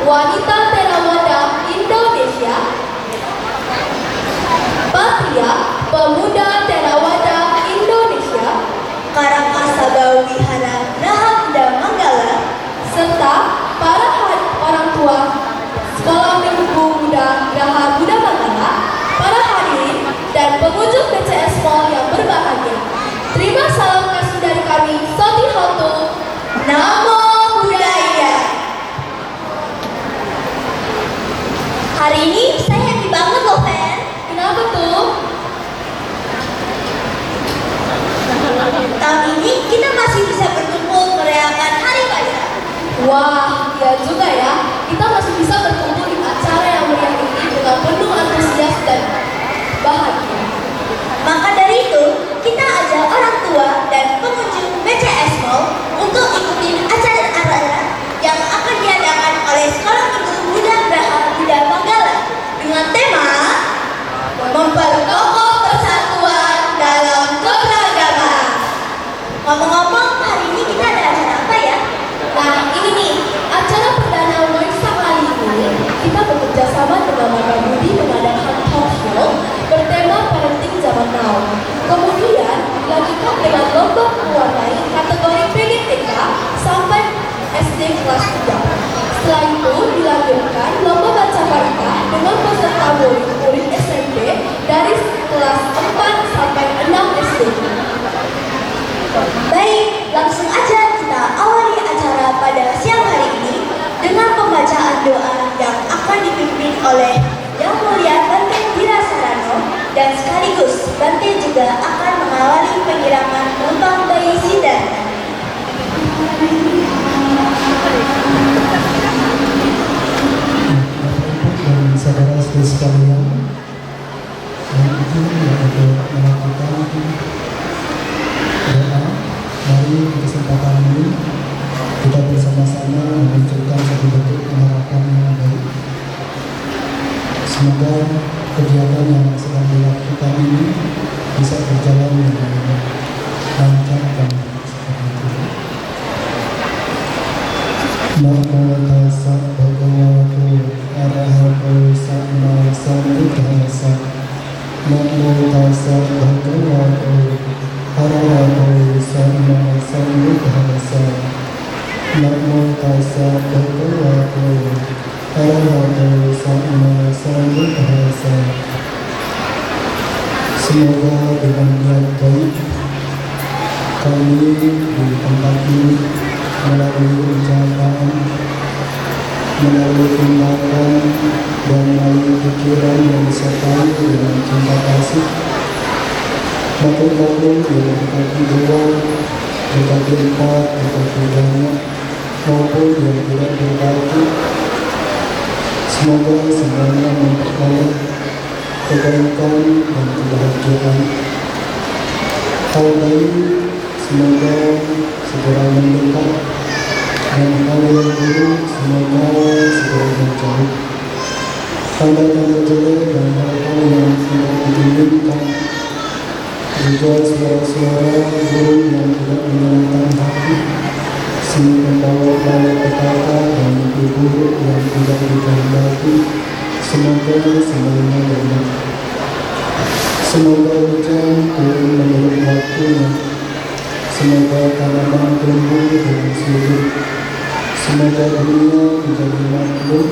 Wanita Theravada Indonesia, Patria Pemuda Theravada Indonesia, Karakasaba Wihara Graha Buddha Manggala, serta para orang tua Sekolah Minggu Buddha Graha Buddha Manggala, para hadirin dan pengunjung BCS Mall yang berbahagia. Terima salam kasih dari kami, Soti Hotu. Namo Buddhaya. Hari ini saya happy banget loh, Fen. Kenapa tuh? Tahun ini kita masih bisa berkumpul merayakan Hari Waisak. Wah, iya juga ya. Kita masih bisa berkumpul di acara yang meriah ini dengan penuh antusias dan bahagia. Maka dari itu, kita ajak orang tua dan pengunjung BCS Mall untuk ikutin acara-acara yang akan diadakan oleh Sekolah Minggu Buddha Graha Buddha Manggala dengan tema Memperkokoh Persatuan dalam Keberagaman. Ngomong-ngomong, hari ini kita ada acara apa ya? Nah, ini nih, acara perdana Waisak kali ini kita bekerja sama dengan Mata Budi mengadakan talk show bertema parenting zaman now. Kemudian dilanjutkan dengan lomba mewarnai kategori PDTK sampai SD kelas 3. Setelah itu dilanjutkan lomba baca barita dengan peserta murid SMP dari kelas 4 sampai 6 SD. Baik, langsung aja kita awali acara pada siang hari ini dengan pembacaan doa yang akan dipimpin oleh Yang Mulia Bante Wirasarano, dan sekaligus Bante juga akan mengawali penyiraman lubang bayi Siddhartha. Dan saudara-saudari sekalian, yang itu untuk melakukan doa. Mari di kesempatan ini kita bersama-sama memunculkan satu bentuk pengharapan yang baik. Semoga kegiatan yang sedang dilakukan ini bisa berjalan dengan lancar dan seperti itu. Namo tassa bhagavato arahato sama sambuddhassa. Namo tassa bhagavato arahato sama sambuddhassa. Namo tassa bhagavato arahato sama sambuddhassa. Semoga dengan niat baik kami di tempat ini melalui ucapan, melalui tindakan, dan melalui pikiran yang disertai dengan cinta kasih, makin-makin dengan kaki dua, kaki empat, kaki banyak, maupun yang tidak berbagi. Semoga semuanya memperoleh kebaikan dan kebahagiaan. Hal baik semoga segera mendekat, dan hal yang buruk semoga segera menjauh. Tanda-tanda jelek dan hal-hal yang tidak diinginkan, juga suara-suara burung yang tidak menyenangkan hati, seni membawa-bawa petaka dan mimpi buruk yang tidak dikehendaki, semoga semuanya benar. Semoga hujan turun menurut waktunya. Semoga tanaman tumbuh dengan subur. Semoga dunia menjadi makmur.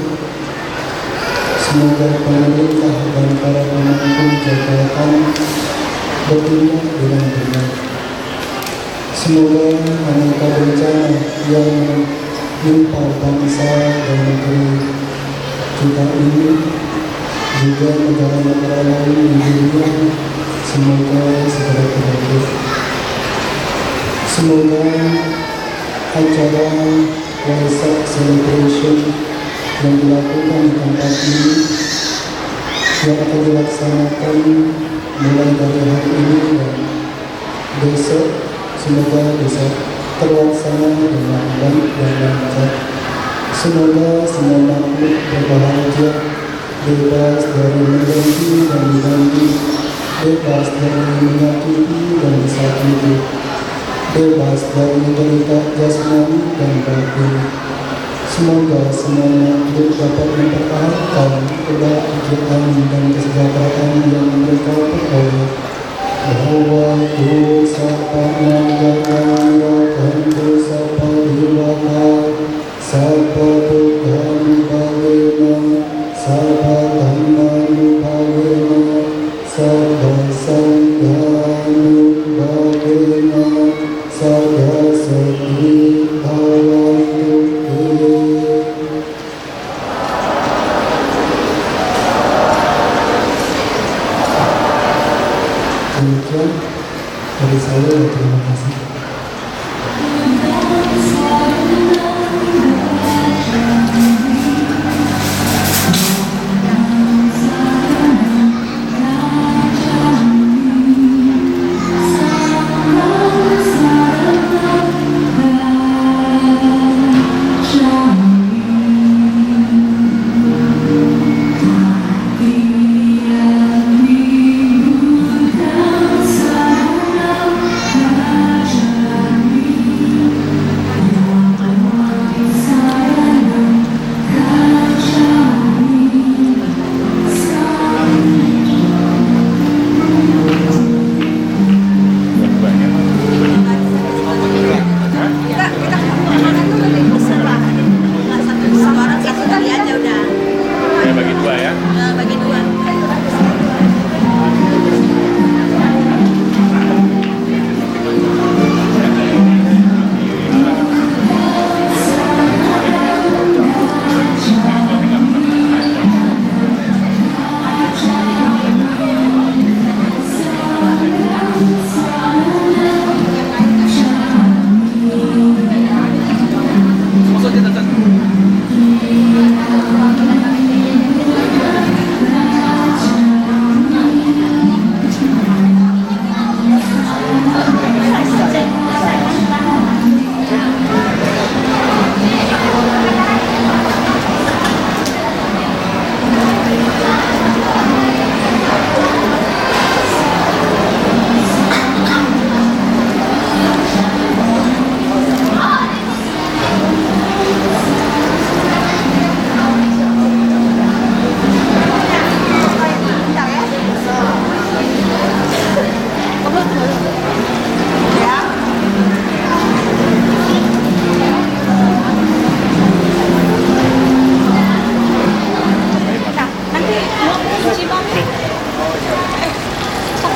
Semoga pemerintah dan para pemangku jabatan bertindak dengan benar. Semoga aneka bencana yang menimpa bangsa dan negeri kita ini, juga negara-negara lain di dunia, semoga segera berakhir. Semoga acara Waisak Celebration yang dilakukan di tempat ini, yang akan dilaksanakan mulai dari hari ini dan besok, semoga bisa terlaksana dengan baik dan lancar. Semoga semua makhluk berbahagia, bebas dari mengganggu dan diganggu, bebas dari menyakiti dan disakiti, bebas dari menderita jasmani dan batin. Semoga semuanya dapat mempertahankan kebahagiaan dan kesejahteraan yang mereka peroleh. Bahwa dosa panjang dosa padiwata Sapa Tuhan bawena Sapa Taman bawena Sapa Sangganu bawena Sada Sati Bawantu. Demikian dari saya, terima kasih.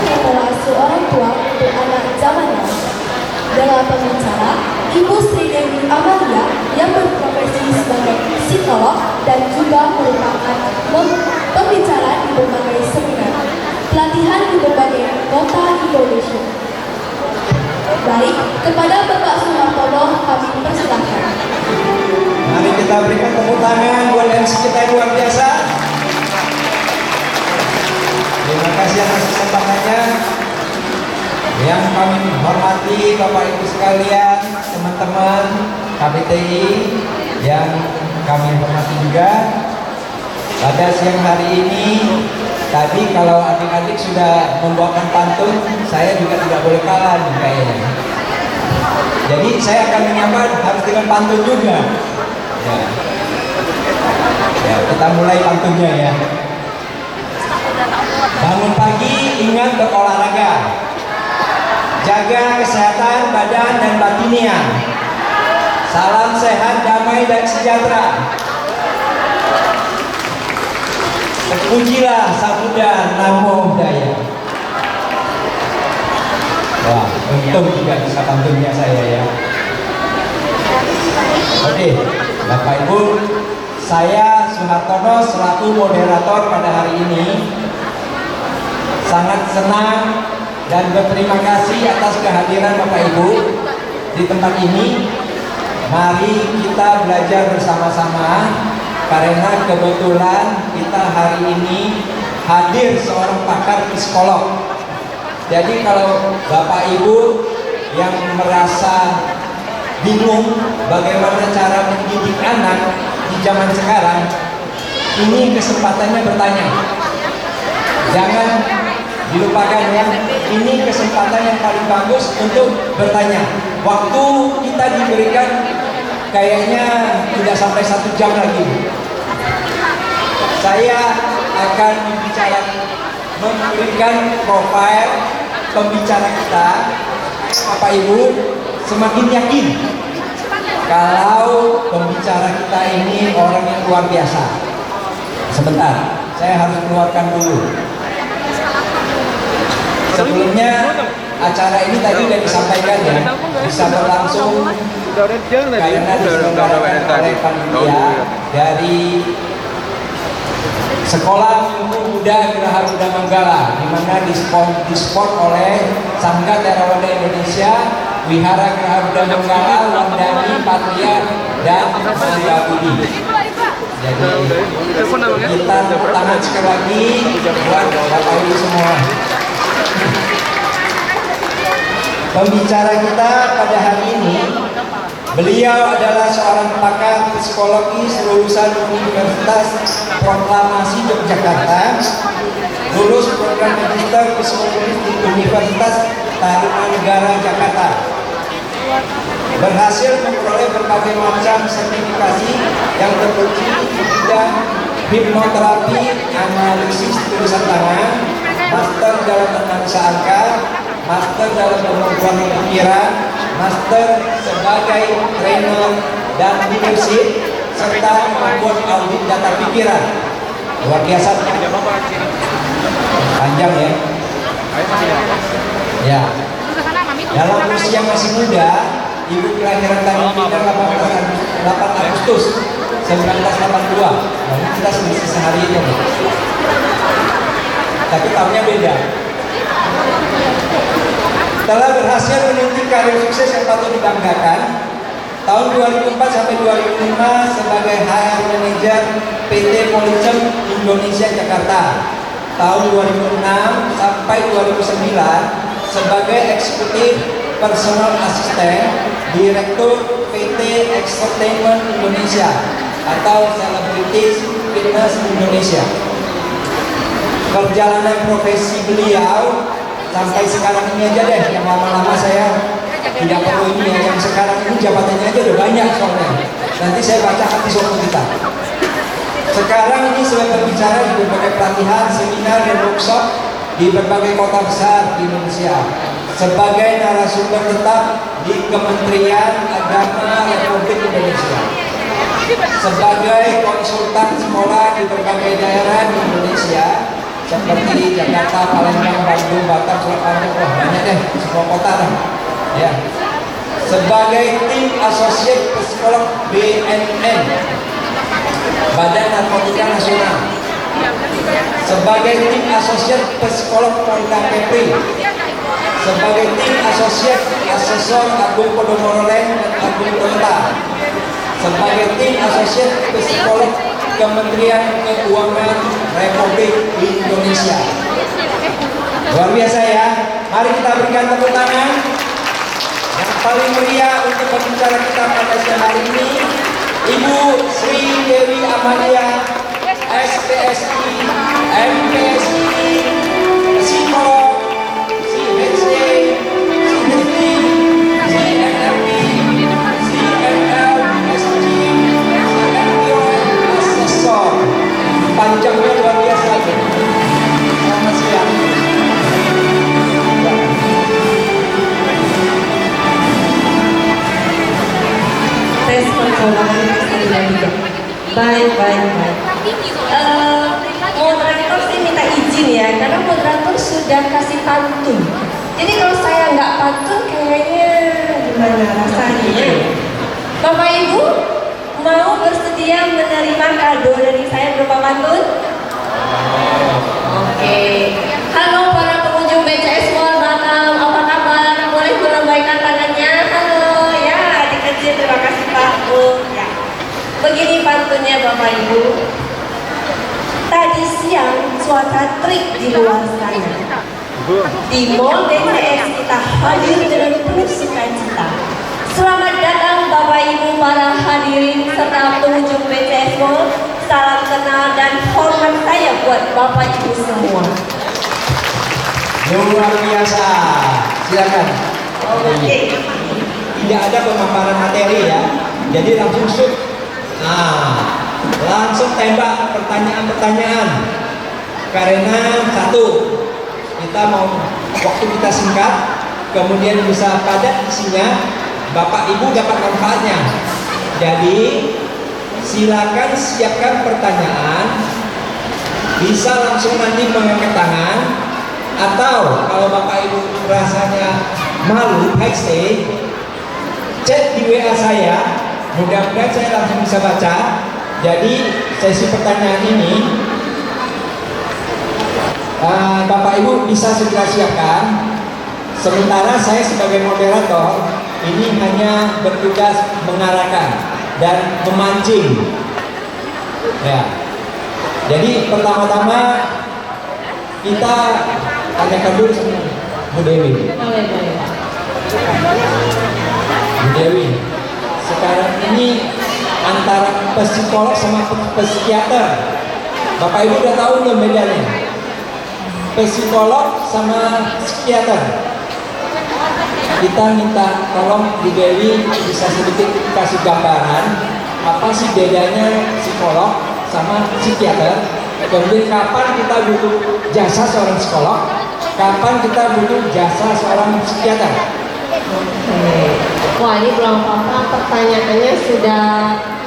Evaluasi orang tua untuk anak zaman now. Dengan pembicara, Ibu Sri Dewi Amalia yang berprofesi sebagai psikolog dan juga merupakan pembicara di berbagai seminar, pelatihan di berbagai kota Indonesia. Baik, kepada Bapak Suhartono kami persilakan. Mari kita berikan tepuk tangan buat MC kita yang luar biasa. Terima kasih atas kesempatannya. Yang kami hormati Bapak Ibu sekalian, teman-teman KBTI yang kami hormati juga. Pada siang hari ini, tadi kalau adik-adik sudah membawakan pantun, saya juga tidak boleh kalah nih kayaknya. Jadi saya akan menyapa harus dengan pantun juga. Ya, kita mulai pantunnya ya. Bangun pagi ingat berolahraga, jaga kesehatan badan dan batinnya. Salam sehat, damai dan sejahtera. Terpujilah Sabda Namo Buddhaya. Wah, untung juga bisa pantunnya saya ya. Oke, Bapak Ibu, saya Suhartono selaku moderator pada hari ini sangat senang dan berterima kasih atas kehadiran Bapak Ibu di tempat ini. Mari kita belajar bersama-sama karena kebetulan kita hari ini hadir seorang pakar psikolog. Jadi kalau Bapak Ibu yang merasa bingung bagaimana cara mendidik anak di zaman sekarang, ini kesempatannya bertanya. Jangan dilupakan ya, ini kesempatan yang paling bagus untuk bertanya. Waktu kita diberikan kayaknya tidak sampai 1 jam lagi. Saya akan memberikan profil pembicara kita. Bapak Ibu semakin yakin kalau pembicara kita ini orang yang luar biasa. Sebentar, saya harus keluarkan dulu. Sebelumnya acara ini tadi sudah disampaikan ya, bisa berlangsung karena diselenggarakan oleh panitia dari Sekolah Ilmu Muda Geraha Muda Manggala, di mana disport oleh Sangga Theravada Indonesia, Wihara Geraha Muda Manggala, Wandani, Patria, dan Mangga Budi. Jadi kita tepuk tangan sekali lagi buat Bapak Ibu semua. Pembicara kita pada hari ini, beliau adalah seorang pakar psikologi lulusan Universitas Proklamasi Yogyakarta, lulus program Magister Psikologi di Universitas Tarumanegara Jakarta. Berhasil memperoleh berbagai macam sertifikasi yang teruji di bidang hipnoterapi, analisis tulisan tangan, master dalam analisa angka, master dalam pemrograman pikiran, master sebagai trainer dan leadership, serta membuat audit data pikiran. Luar biasa. Panjang ya. Ya. Dalam usia masih muda, ibu kelahiran tanggal 8 Agustus 1982. Lalu kita selisih sehari ini. Tapi tahunnya beda. Telah berhasil meniti karir sukses yang patut dibanggakan. Tahun 2004 sampai 2005 sebagai HR Manager PT Policem Indonesia Jakarta. Tahun 2006 sampai 2009 sebagai Eksekutif Personal Assistant Direktur PT Entertainment Indonesia atau Celebrities Fitness Indonesia. Perjalanan profesi beliau sampai sekarang ini aja deh, yang lama-lama saya tidak perlu ini ya, yang sekarang ini jabatannya aja udah banyak soalnya. Nanti saya baca hati suara kita. Sekarang ini sudah berbicara di berbagai pelatihan, seminar, dan workshop di berbagai kota besar di Indonesia. Sebagai narasumber tetap di Kementerian Agama Republik Indonesia. Sebagai konsultan sekolah di berbagai daerah di Indonesia, seperti Jakarta, Palembang, Bandung, Batam, Surabaya, wah banyak deh, semua kota lah. Ya. Sebagai tim asosiat psikolog BNN, Badan Narkotika Nasional. Sebagai tim asosiat psikolog Polda Kepri. Sebagai tim asosiat asesor Agung Podomoro Land dan Agung Kota. Sebagai tim asosiat psikolog Kementerian Keuangan Republik Indonesia. Luar biasa ya. Mari kita berikan tepuk tangan yang paling meriah untuk pembicara kita pada siang hari ini, Ibu Sri Dewi Amalia, SPSI, MPSI, psikolog, CHD, CHD, CNLP, CNL, SG, CNPO, asesor. Panjangnya luar biasa lagi. Selamat siang. Tes percobaan tidak. Baik. Moderator sih minta izin ya, karena moderator sudah kasih pantun. Jadi kalau saya nggak pantun, kayaknya gimana rasanya? Bapak Ibu mau bersedia menerima kado dari saya berupa pantun? Oke. Halo para pengunjung BCS Mall Batam, apa kabar? Boleh melambaikan tangannya? Halo, ya dikecil, terima kasih Pak Bu. Ya. Begini pantunnya Bapak Ibu. Tadi siang cuaca terik di luar sana. Di Mall BCS kita hadir dengan penuh sukacita. Selamat datang Bapak Ibu para hadirin serta pengunjung BCS Mall. Salam kenal dan hormat saya buat Bapak Ibu semua. Luar biasa. Silakan. Oke. tidak ada pemaparan materi ya. Jadi langsung shoot. Nah, langsung tembak pertanyaan-pertanyaan. Karena satu, kita mau waktu kita singkat, kemudian bisa padat isinya, Bapak Ibu dapat manfaatnya. Jadi silakan siapkan pertanyaan, bisa langsung nanti mengangkat tangan, atau kalau Bapak Ibu rasanya malu, backstage, chat di WA saya, mudah-mudahan saya langsung bisa baca. Jadi sesi pertanyaan ini Bapak Ibu bisa segera siapkan. Sementara saya sebagai moderator ini hanya bertugas mengarahkan dan memancing. Ya. Jadi pertama-tama kita tanyakan dulu sama Bu Dewi. Bu Dewi, sekarang ini antara psikolog sama psikiater, Bapak Ibu udah tahu belum bedanya? Psikolog sama psikiater. Kita minta tolong Bu Dewi bisa sedikit kasih gambaran apa sih bedanya psikolog sama psikiater. Kemudian kapan kita butuh jasa seorang psikolog, kapan kita butuh jasa seorang psikiater. Wah, ini belum apa-apa, pertanyaannya sudah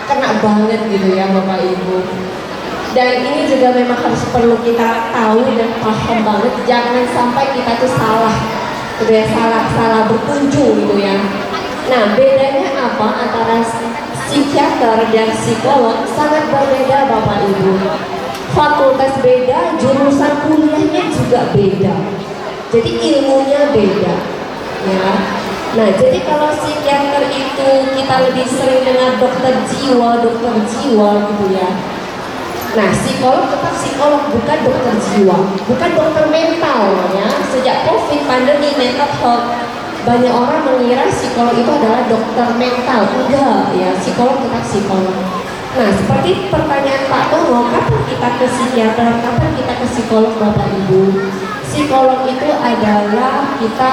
kena banget gitu ya Bapak Ibu. Dan ini juga memang harus perlu kita tahu dan paham banget, jangan sampai kita tuh salah, gitu ya, salah berkunjung gitu ya. Nah, bedanya apa antara psikiater dan psikolog? Sangat berbeda Bapak Ibu. Fakultas beda, jurusan kuliahnya juga beda. Jadi ilmunya beda, ya. Nah, jadi kalau psikiater itu kita lebih sering dengar dokter jiwa gitu ya. Nah, psikolog tetap psikolog, bukan dokter jiwa, bukan dokter mental ya. Sejak COVID pandemi mental health, banyak orang mengira psikolog itu adalah dokter mental. Enggak ya, psikolog tetap psikolog. Nah, seperti pertanyaan Pak Tono, kapan kita ke psikiater, kapan kita ke psikolog Bapak Ibu? Psikolog itu adalah kita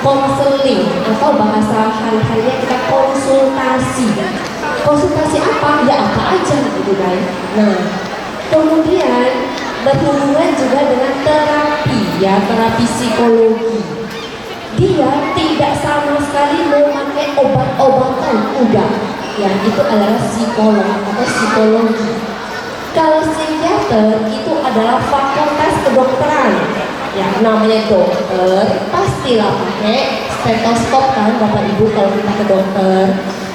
konseling atau bahasa hari-harinya kita konsultasi. Konsultasi apa? Ya apa aja gitu kan. Nah, kemudian berhubungan juga dengan terapi ya, terapi psikologi. Dia tidak sama sekali memakai obat-obatan, udah. Ya, itu adalah psikolog atau psikologi. Kalau psikiater itu adalah fakultas kedokteran. Ya, namanya dokter, pastilah pakai stetoskop kan Bapak Ibu kalau kita ke dokter.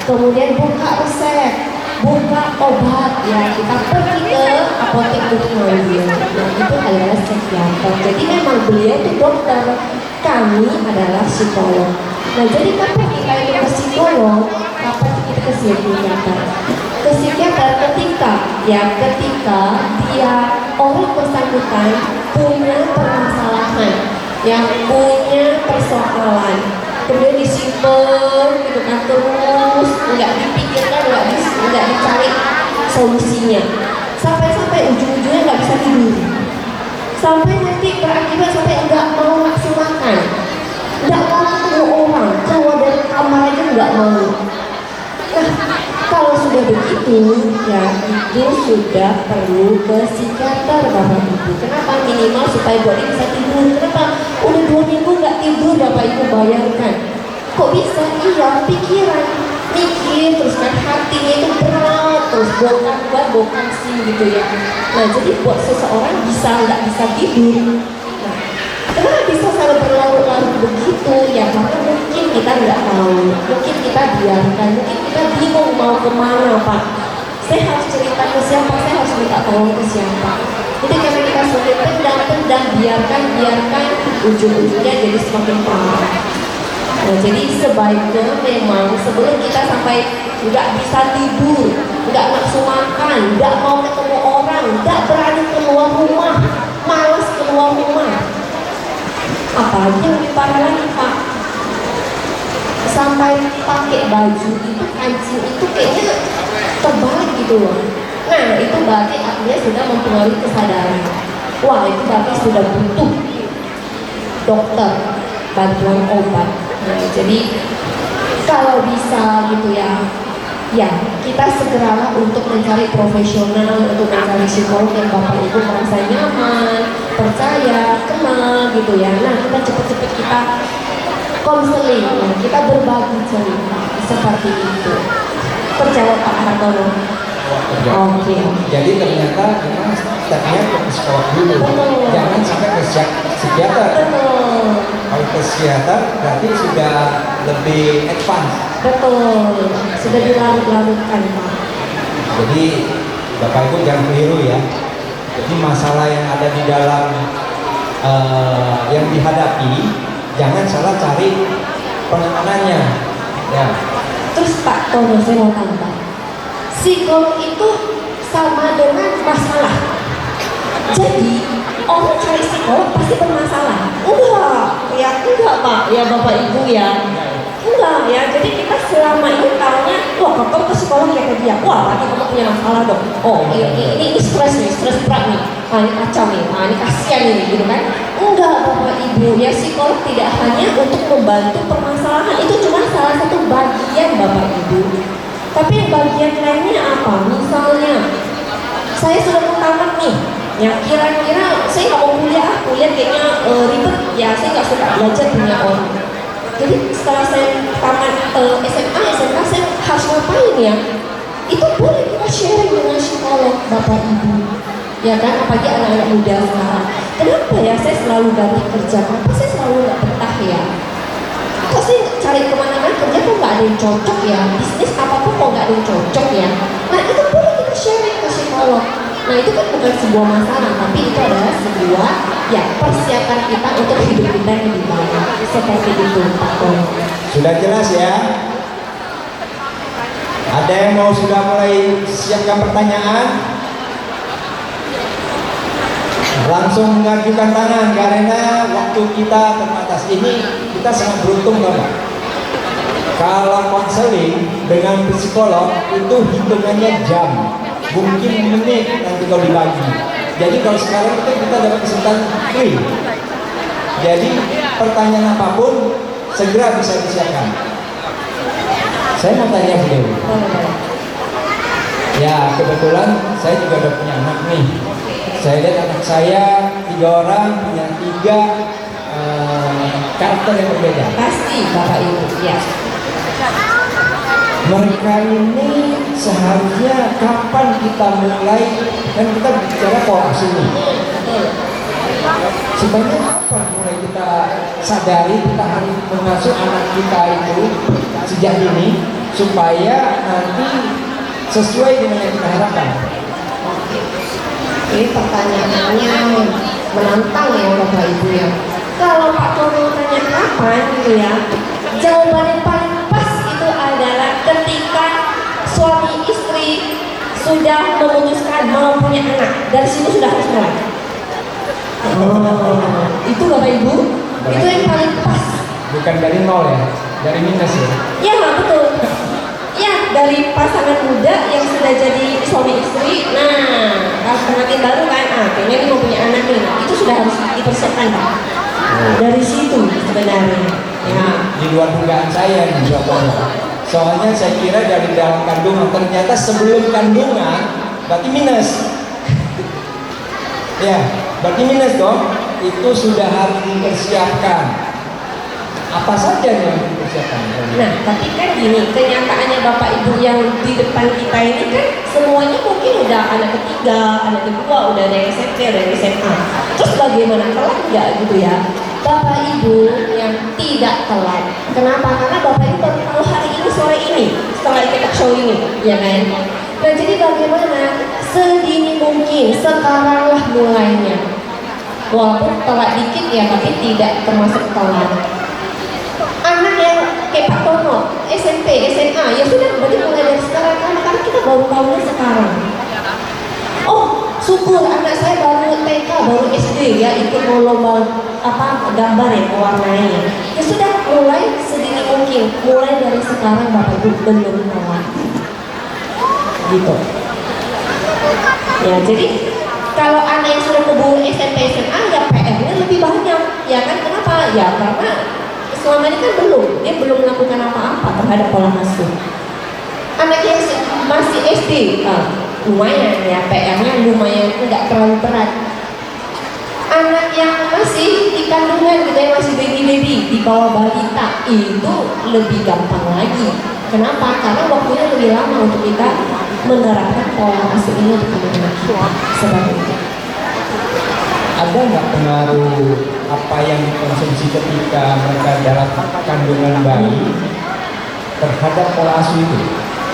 Kemudian buka resep, buka obat, ya kita pergi ke apotek untuk ngambil. Nah, itu adalah psikiater. Jadi memang beliau itu dokter, kami adalah psikolog. Nah, jadi kapan kita itu ke psikolog, kapan kita ke psikiater? Ke psikiater ketika dia orang bersangkutan punya permasalahan, yang punya persoalan, kemudian disimpan gitu kan, terus nggak dipikirkan, nggak dicari solusinya, sampai ujung-ujungnya nggak bisa tidur, sampai nanti berakibat sampai nggak mau nafsu makan, nggak mau ketemu orang, keluar dari kamar aja nggak mau. Nah, kalau sudah begitu, ya itu sudah perlu ke psikiater Bapak Ibu. Kenapa? Minimal supaya body bisa tidur. Kenapa? Udah 2 minggu nggak tidur Bapak Ibu, bayangkan. Kok bisa? Iya, pikiran, mikir, terus kan hatinya itu berat, terus bokan sih gitu ya. Nah, jadi buat seseorang nggak bisa tidur. Nah, kenapa bisa sampai berlarut-larut begitu? Ya karena mungkin kita nggak tahu, mungkin kita biarkan, mungkin kita bingung mau kemana Pak. Saya harus cerita ke siapa, saya harus minta tolong ke siapa. Jadi karena kita semakin pendam, biarkan, ujung-ujungnya jadi semakin parah. Nah, jadi sebaiknya memang sebelum kita sampai nggak bisa tidur, nggak nafsu makan, nggak mau ketemu orang, nggak berani keluar rumah, malas keluar rumah. Apalagi yang lebih parah lagi Pak, sampai pakai baju itu kancing itu kayaknya terbalik gitu loh. Nah, itu berarti artinya sudah mempengaruhi kesadaran. Wah, itu berarti sudah butuh dokter, bantuan obat. Nah, jadi kalau bisa gitu ya, ya kita segeralah untuk mencari profesional, untuk mencari psikolog yang Bapak Ibu merasa nyaman, percaya, kenal gitu ya. Nah, kita cepet-cepet kita konseling, kita berbagi cerita seperti itu. Terjawab Pak Hartono. Oke. Jadi ternyata memang stepnya ke psikolog dulu. Betul. Jangan sampai ke psikiater. Betul. Kalau ke psikiater berarti sudah lebih advance. Betul. Sudah dilarut-larutkan Pak. Jadi Bapak Ibu jangan keliru ya. Jadi masalah yang ada di dalam yang dihadapi, jangan salah cari penanganannya. Ya. Terus Pak Tono, saya mau tambah, psikolog itu sama dengan masalah. Jadi orang cari psikolog pasti bermasalah. Enggak Pak, ya Bapak Ibu ya. Enggak ya, jadi kita selama ini taunya, wah kalau ke psikolog ya ke dia, wah berarti kamu punya masalah dong. Oh ini stres nih, stres berat nih, ini kacau nih, ini kasihan nih, gitu kan? Enggak Bapak Ibu, ya psikolog tidak hanya untuk membantu permasalahan, itu cuma salah satu bagian Bapak Ibu. Tapi bagian lainnya apa? Misalnya, saya sudah mau tamat nih, ya kira-kira saya nggak mau kuliah kayaknya ribet, ya saya nggak suka belajar punya orang. Jadi setelah saya tamat SMA, SMK, saya harus ngapain ya? Itu boleh kita sharing dengan psikolog Bapak Ibu, ya kan? Apalagi anak-anak muda sekarang. Kenapa ya saya selalu ganti kerja? Kenapa saya selalu nggak betah ya? Kok sih cari kemana-mana kerja kok nggak ada yang cocok ya? Bisnis apapun kok nggak ada yang cocok ya? Nah itu boleh kita sharing ke psikolog. Nah itu kan bukan sebuah masalah, tapi itu adalah sebuah ya persiapan kita untuk hidup kita yang lebih baik. Seperti itu Pak Tono. Sudah jelas ya? Ada yang mau sudah mulai siapkan pertanyaan? Langsung mengajukan tangan karena waktu kita terbatas. Ini kita sangat beruntung Bapak. Kalau konseling dengan psikolog itu hitungannya jam, mungkin menit nanti kalau dibagi. Jadi kalau sekarang kita dapat kesempatan free. Jadi pertanyaan apapun segera bisa disiapkan. Saya mau tanya beliau. Ya kebetulan saya juga udah punya anak nih. Saya lihat anak saya 3 orang punya 3 karakter yang berbeda. Pasti Bapak Ibu ya. Mereka ini seharusnya kapan kita mulai, kan kita bicara pola asuh nih. Sebenarnya kapan mulai kita sadari kita harus mengasuh anak kita itu sejak dini supaya nanti sesuai dengan yang kita harapkan. Ini pertanyaannya menantang ya Bapak Ibu ya. Kalau Pak Tono tanya kapan gitu ya, jawaban yang paling pas itu adalah ketika suami istri sudah memutuskan mau punya anak. Dari situ sudah harus mulai. Itu Bapak Ibu, itu yang paling pas. Bukan dari nol ya, dari minus ya. Ya betul. Ya dari pasangan muda yang sudah jadi suami istri. Nah, pengantin baru kan, kayaknya dia mau punya anak nih. Itu sudah harus dipersiapkan Pak. Dari situ sebenarnya. Ya. Di luar dugaan saya nih jawabannya. Soalnya saya kira dari dalam kandungan, ternyata sebelum kandungan berarti minus. Ya, berarti minus dong. Itu sudah harus dipersiapkan. Apa saja yang dipersiapkan? Nah, tapi kan gini, kenyataannya Bapak Ibu yang di depan kita ini kan semuanya mungkin udah anak ketiga, anak kedua, udah ada yang SMP, ada yang SMA. Terus bagaimana, telat nggak gitu ya? Bapak Ibu yang tidak telat. Kenapa? Karena Bapak Ibu baru tahu hari ini, sore ini, setelah kita show ini, ya kan? Nah, jadi bagaimana? Sedini mungkin, sekaranglah mulainya. Walaupun telat dikit ya, tapi tidak termasuk telat. Anak yang kayak Pak Tono, SMP, SMA, ya sudah berarti mulai dari sekarang karena kita baru tahunya sekarang. Oh, syukur anak saya baru TK, baru SD ya, ikut mau lomba gambar ya, mewarnai ya. Ya sudah mulai sedini mungkin, mulai dari sekarang Bapak Ibu belum telat. Gitu. Ya, jadi kalau anak yang sudah keburu SMP, SMA ya PR-nya lebih banyak, ya kan? Kenapa? Ya karena selama ini kan dia belum melakukan apa-apa, terhadap pola asuh. Anak yang masih SD, lumayan ya, PR-nya lumayan, nggak terlalu berat. Anak yang masih di kandungan gitu ya, masih baby-baby di bawah balita, itu lebih gampang lagi. Kenapa? Karena waktunya lebih lama untuk kita menerapkan pola asuh ini untuk anak-anak kita. Sebab itu. Ada nggak pengaruh apa yang dikonsumsi ketika mereka dalam kandungan bayi terhadap pola asuh itu?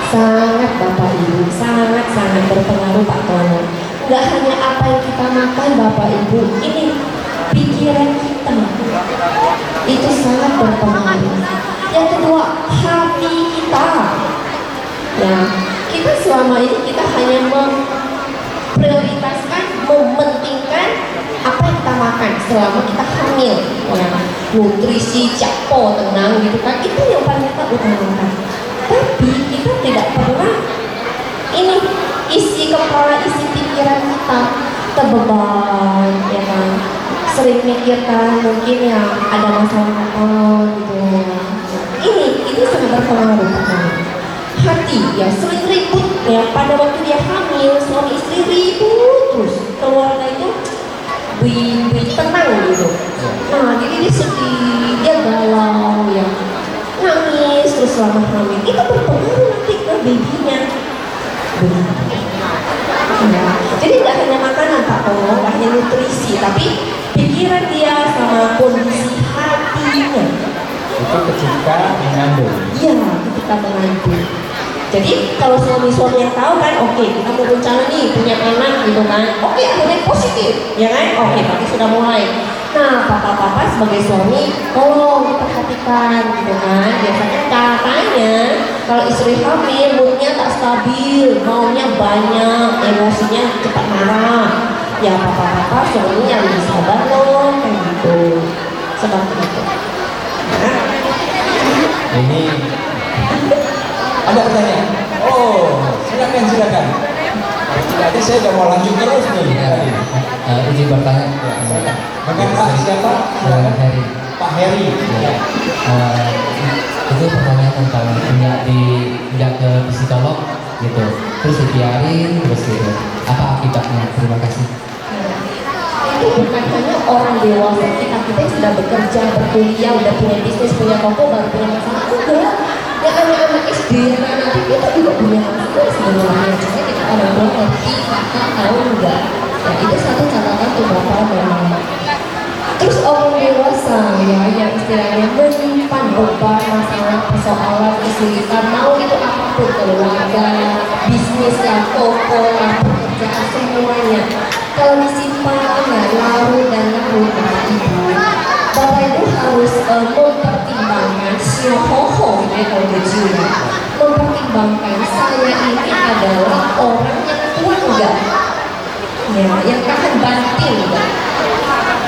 Sangat Bapak Ibu, sangat berpengaruh Pak Tono. Nggak hanya apa yang kita makan Bapak Ibu, ini pikiran kita itu sangat berpengaruh. Yang kedua, hati kita. Ya, kita selama ini kita hanya memprioritaskan, mementingkan apa yang kita makan selama kita hamil. Ya, nutrisi, capo, tenang gitu kan, itu yang paling kita utamakan. Tapi kita tidak pernah ini isi kepala, isi pikiran kita terbeban, ya kan? Sering mikirkan mungkin ya ada masalah apa gitu. Ini sangat berpengaruh kan? Hati ya sering ribut ya, pada waktu dia hamil suami istri ribut terus, keluarga itu tenang gitu. Nah jadi dia sedih, dia galau ya, nangis terus selama hamil, itu berpengaruh nanti ke babynya. Ya. Jadi nggak hanya makanan Pak Tono, nggak hanya nutrisi, tapi pikiran dia sama kondisi hatinya. Itu ketika mengandung. Iya, ketika mengandung. Jadi kalau suami-suami yang tahu kan, oke, kita mau rencana nih punya anak gitu kan, oke, akhirnya positif, ya kan? Oke, berarti sudah mulai. Nah, papa-papa sebagai suami, tolong diperhatikan gitu kan. Biasanya katanya kalau istri hamil moodnya tak stabil, maunya banyak, emosinya cepat marah. Ya papa-papa suami yang lebih sabar loh, kayak gitu. Sebab itu. Nah, Ini ada pertanyaan? Oh, silakan. Jadi saya udah mau lanjut terus nih. Izin bertanya. Dengan Pak siapa? Heri. Pak Heri. Ya. Itu pertanyaan tentang tidak ke psikolog gitu, terus dibiarin terus gitu. Apa akibatnya? Terima kasih. itu bukan hanya orang dewasa, kita sudah bekerja, berkuliah, udah punya bisnis, punya toko, baru punya masalah. Enggak, ya anak-anak SD, anak-anak kita juga punya masalah sebenarnya. Cuma kita orang tua ngerti, kakak tahu enggak. Ya itu satu catatan untuk bapak dan mama. Terus orang dewasa ya yang istilahnya menyimpan beban masalah, persoalan, kesulitan, mau itu apapun, keluarga, bisnis lah, toko lah, pekerjaan, semuanya. Kalau disimpan larut dan larut Bapak Ibu, Bapak Ibu harus mempertimbangkan siohoho ya kalau begitu, mempertimbangkan saya ini adalah orang yang kuat enggak, ya, yang tahan banting enggak.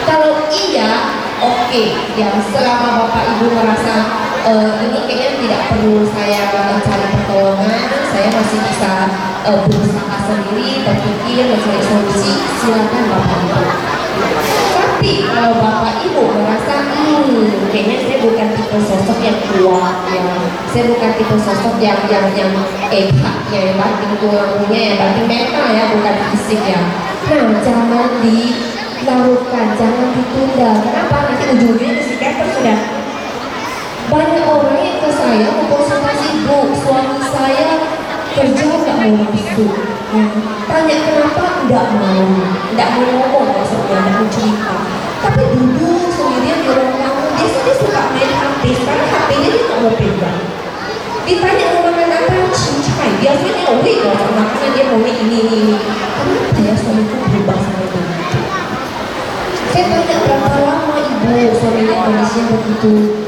Kalau iya, oke, ya selama Bapak Ibu merasa ini kayaknya tidak perlu saya cari pertolongan, saya masih bisa berusaha sendiri, berpikir, mencari solusi, silakan Bapak Ibu. Tapi kalau Bapak Ibu merasa kayaknya saya bukan tipe sosok yang kuat, ya, saya bukan tipe sosok yang yang banting tulangnya, yang banting mental ya, bukan fisik ya. Nah, jangan dilarutkan, jangan ditunda. Kenapa? Nanti ujungnya di psikiater sudah. Banyak orang yang ke saya mau konsultasi, Bu, suami saya kerja nggak mau masuk. Tanya kenapa? Nggak mau ngomong maksudnya, nggak mau cerita. Tapi duduk sendirian di ruang tamu, dia suka main HP, karena HP-nya dia nggak mau pegang. Ditanya mau makan apa? Cincai. Biasanya kalau makanan dia mau ini. Kenapa ya suamiku berubah sama itu? Saya tanya berapa lama Ibu suaminya kondisinya begitu?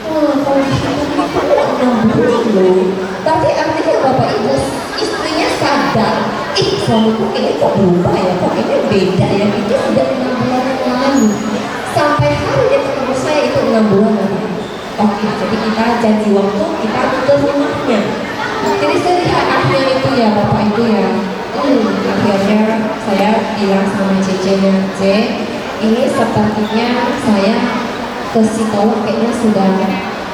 Kondisinya begitu 6 bulan loh. Tapi artinya Bapak Ibu istrinya sadar, suamiku kayaknya kok berubah ya, kok kayaknya beda ya. Itu sudah 6 bulan yang lalu. Sampai hari dia ketemu saya itu 6 bulan lalu. Oke, jadi kita janji waktu, kita ke rumahnya. Jadi saya lihat akhirnya itu ya Bapak Ibu ya. Akhirnya saya bilang sama Cece-nya, ini sepertinya saya ke psikolog kayaknya sudah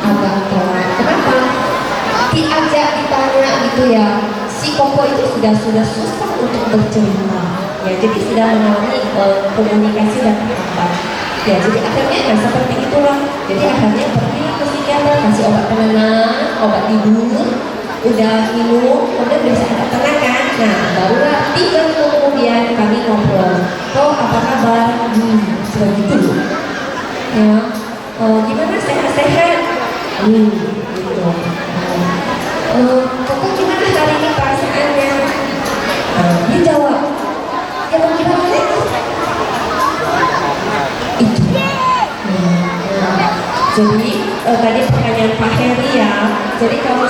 agak telat. Kenapa? Iya, si Koko itu sudah susah untuk bercerita. Ya, jadi sudah mengalami komunikasi dan apa. Ya, jadi akhirnya ya seperti itulah. Jadi akhirnya pergi ke psikiater, kasih obat penenang, obat tidur, udah minum, udah bisa agak tenang kan. Nah, barulah 3 minggu kemudian kami ngobrol. Oh, apa kabar? Sudah gitu. Ya, gimana sehat-sehat? Gitu. Koko gimana hari ini perasaannya? Dia jawab, ya mau gimana lagi? Itu. Jadi tadi pertanyaan Pak Heri ya. Jadi kalau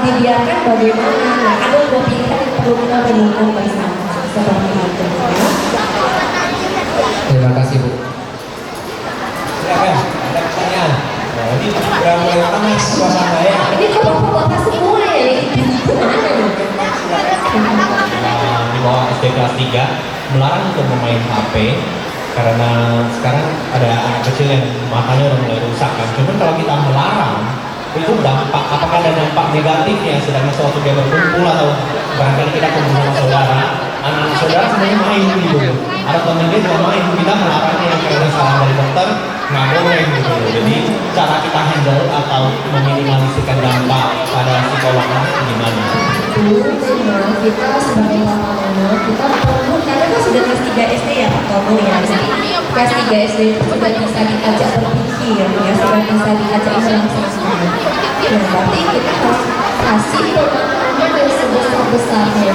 dibiarkan bagaimana? Nah, ada 2 pilihan yang perlu kita renungkan bersama seperti itu. Ya. Terima kasih Bu. Silakan, ada pertanyaan. Nah, ini sudah mulai panas suasana ya. Ini kok bapak semua ya? Ini gimana nih? Di bawah SD kelas 3 melarang untuk bermain HP karena sekarang ada anak kecil yang matanya udah mulai rusak kan. Cuman kalau kita melarang itu dampak, apakah ada dampak negatifnya sedangkan sewaktu dia berkumpul atau barangkali kita kumpul sama saudara, anak saudara sebenarnya main gitu, ada teman dia juga main, kita melarangnya yang karena saran dari dokter nggak boleh gitu. Jadi cara kita handle atau meminimalisirkan dampak pada psikolog gimana? Kita sebagai mama kita perlu, karena kan sudah kelas 3 SD ya Pak Tomo ya. Jadi kelas 3 SD itu sudah bisa diajak berpikir ya, sudah bisa diajak relaksasi. Nah, berarti kita harus kasih pemahaman yang sebesar-besarnya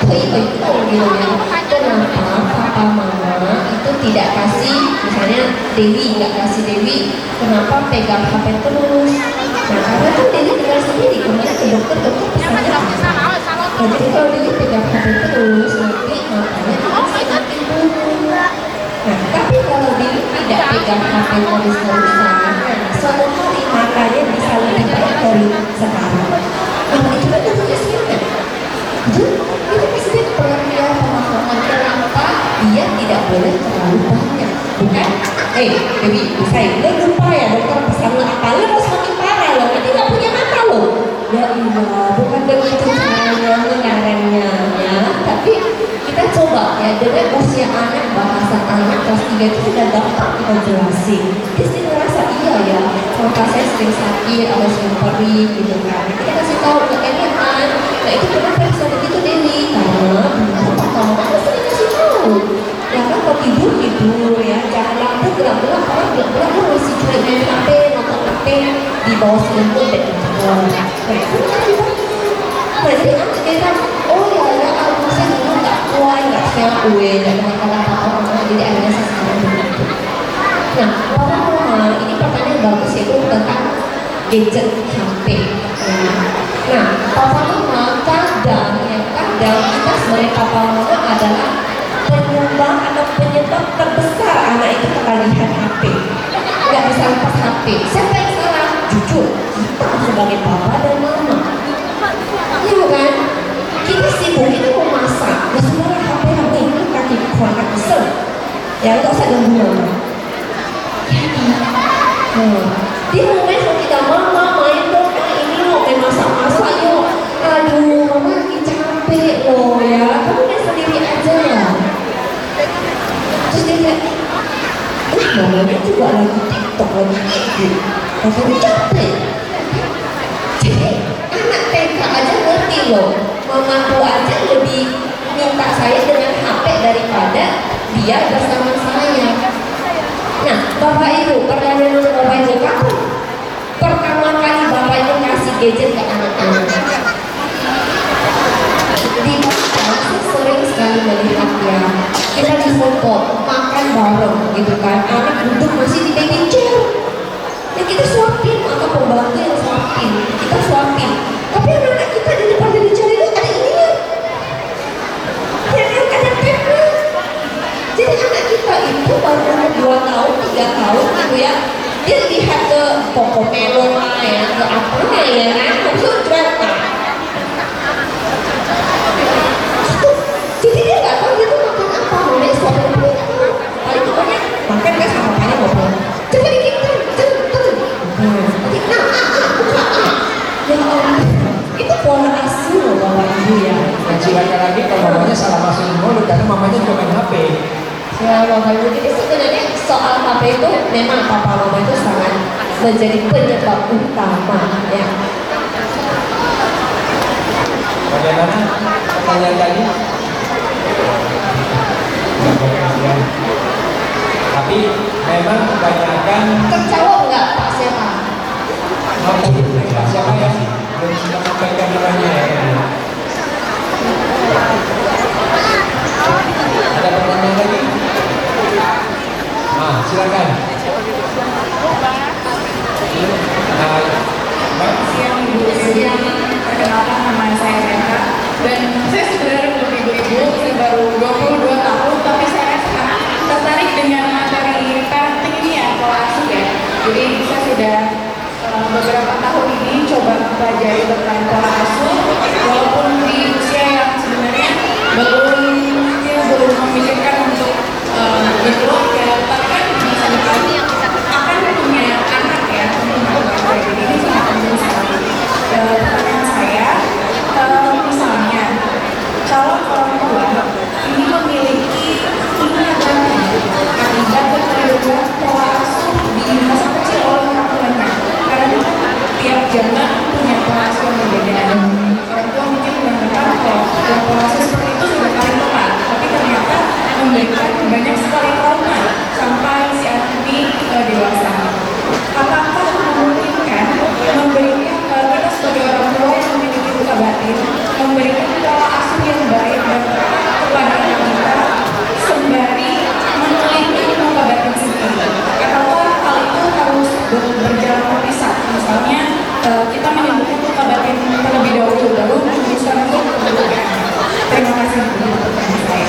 itu gitu ya. Kenapa papa mama itu tidak kasih, misalnya Dewi nggak kasih Dewi, kenapa pegang HP terus? Nah, karena tuh Dewi dengar sendiri kemarin ke dokter pesannya apa? Nah, jadi kalau Dewi pegang HP terus nanti matanya semakin buruk. Nah, tapi kalau Dewi tidak pegang HP terus-terusan, suatu hari matanya bisa lebih baik dari sekarang. Nah, itu kan tentunya siapa? Itu pasti pengertian pemahaman kenapa dia tidak boleh terlalu banyak, bukan? Dewi, bisa ya? Lupa ya dokter pesan lo apa? Lo mau semakin parah loh, nanti nggak punya mata loh. Ya iya, bukan begitu caranya mengarangnya ya. Tapi kita coba ya, dengan usia anak, bahasa anak kelas 3 itu sudah gampang kita jelasin. Dia sih ngerasa iya ya, mata saya sering sakit, ada sering perih gitu kan. Kita kasih tahu ke kan. Nah itu kenapa bisa begitu Dewi? Karena kamu sering kasih tahu. Ya kan kalau tidur ya, jangan lampu gelap-gelap, orang gelap-gelap lu masih cuma main HP, nonton HP di bawah selimut dan nah itu kan dibantu. Nah jadi anak kita, oh ya aku saya dulu nggak kuat, nggak sehat gue, dan kata-kata apa-apa, jadi akhirnya saya sekarang begitu. Nah, mama, ini pertanyaan bagus ya, itu tentang gadget HP. Nah, papa mama kadang kita sebagai papa mama adalah penyumbang atau penyebab terbesar anak itu ketagihan HP. Nggak bisa lepas HP. Siapa yang salah? Jujur, kita sebagai papa dan mama. Iya kan? Kita sibuk itu mau masak, ya sudah HP ini kaki kurang kesel. Ya nggak usah ganggu mama. Dia mau main sama kita, mama main dong, ini mau main masak-masak yuk. Aduh, mama lagi capek loh ya, kamu main sendiri aja ya. Terus dia bilang, mamanya juga lagi TikTok, lagi tidur, tapi capek. Jadi anak TK aja ngerti loh, mamaku aja lebih minta saya dengan HP daripada dia bersama saya. Nah, Bapak Ibu, pertanyaan untuk Bapak Ibu, kapan pertama kali Bapak Ibu kasih gadget ke anak-anak? Di Batam, saya sering sekali melihat ya, kita di foto, makan bareng gitu kan, anak duduk masih di baby chair. Ya kita suapin, atau pembantu yang suapin, kita suapin. Tapi anak-anak kita di depan baby chair itu ada ininya. Ya kan, ada pepnya. Jadi anak kita itu baru umur 2 tahun, 3 tahun gitu ya, dia lihat ke Cocomelon lah ya, ke apa ya kan, maksud berapa gitu. Jadi dia nggak tahu dia tuh makan apa, mulai suapin apa dia nggak tahu. Paling pokoknya makan kan sama papanya ngobrol, coba dikit nanti buka ya Allah, itu pola mamanya juga main HP. Ya Bapak Ibu, jadi sebenarnya soal HP itu memang papa mama itu sangat menjadi penyebab utama ya. Bagaimana pertanyaan tadi? Tapi memang kebanyakan Terjawab nggak Pak Sepa? siapa ya? Belum sempat sampaikan namanya ya. Ada pertanyaan lagi? Silakan. Siang Ibu, siang. Perkenalkan nama saya Renta dan saya sebenarnya belum ibu-ibu, saya baru 22 tahun, tapi saya sangat tertarik dengan materi parenting ini ya, pola asuh ya. Jadi saya sudah beberapa tahun ini coba mempelajari tentang pola asuh, walaupun di usia yang sebenarnya belum memikirkan untuk berkeluarga, tapi kan bisa depan akan punya anak ya untuk berbagi. Jadi ini sangat penting sekali. Pertanyaan saya, misalnya calon orang tua ini memiliki ingatan akibat keterlibatan pola asuh di masa kecil oleh orang tuanya, karena tiap zaman punya pola asuh yang berbeda. Orang tua mungkin menganggap kalau pola asuh seperti itu sudah paling tepat, tapi ternyata memberikan banyak sekali trauma sampai si anak ini dewasa. Apakah memungkinkan memberikan kita sebagai orang tua yang memiliki luka batin memberikan pola asuh yang baik dan tepat kepada anak kita sembari meneliti luka batin sendiri? Ataukah hal itu harus berjalan terpisah? Misalnya kita menyembuhkan luka batin terlebih dahulu baru memutuskan untuk kebutuhan. Terima kasih untuk pertanyaan saya.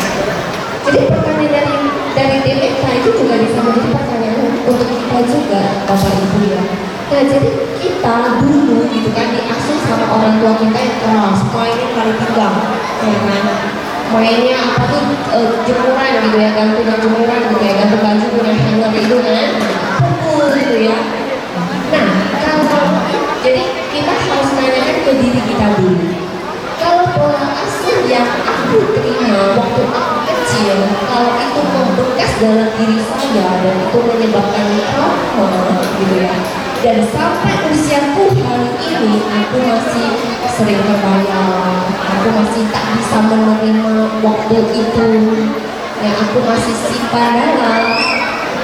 Jadi pertanyaan dari DPK itu juga bisa menjadi pertanyaan untuk kita juga Bapak Ibu ya. Nah jadi kita dulu gitu kan diasuh sama orang tua kita yang keras, mainnya kali tiga, ya kan? Mainnya apa tuh jemuran gitu ya, gantungan jemuran gitu ya, gantung baju dengan hanger itu kan, pukul gitu ya. Nah kalau jadi kita harus nanyakan ke diri kita dulu. Kalau pola asuh yang aku terima waktu aku kecil, kalau itu membekas dalam diri saya dan itu menyebabkan trauma gitu ya, dan sampai usiaku hari ini aku masih sering terbayang, aku masih tak bisa menerima waktu itu, yang aku masih simpan dalam,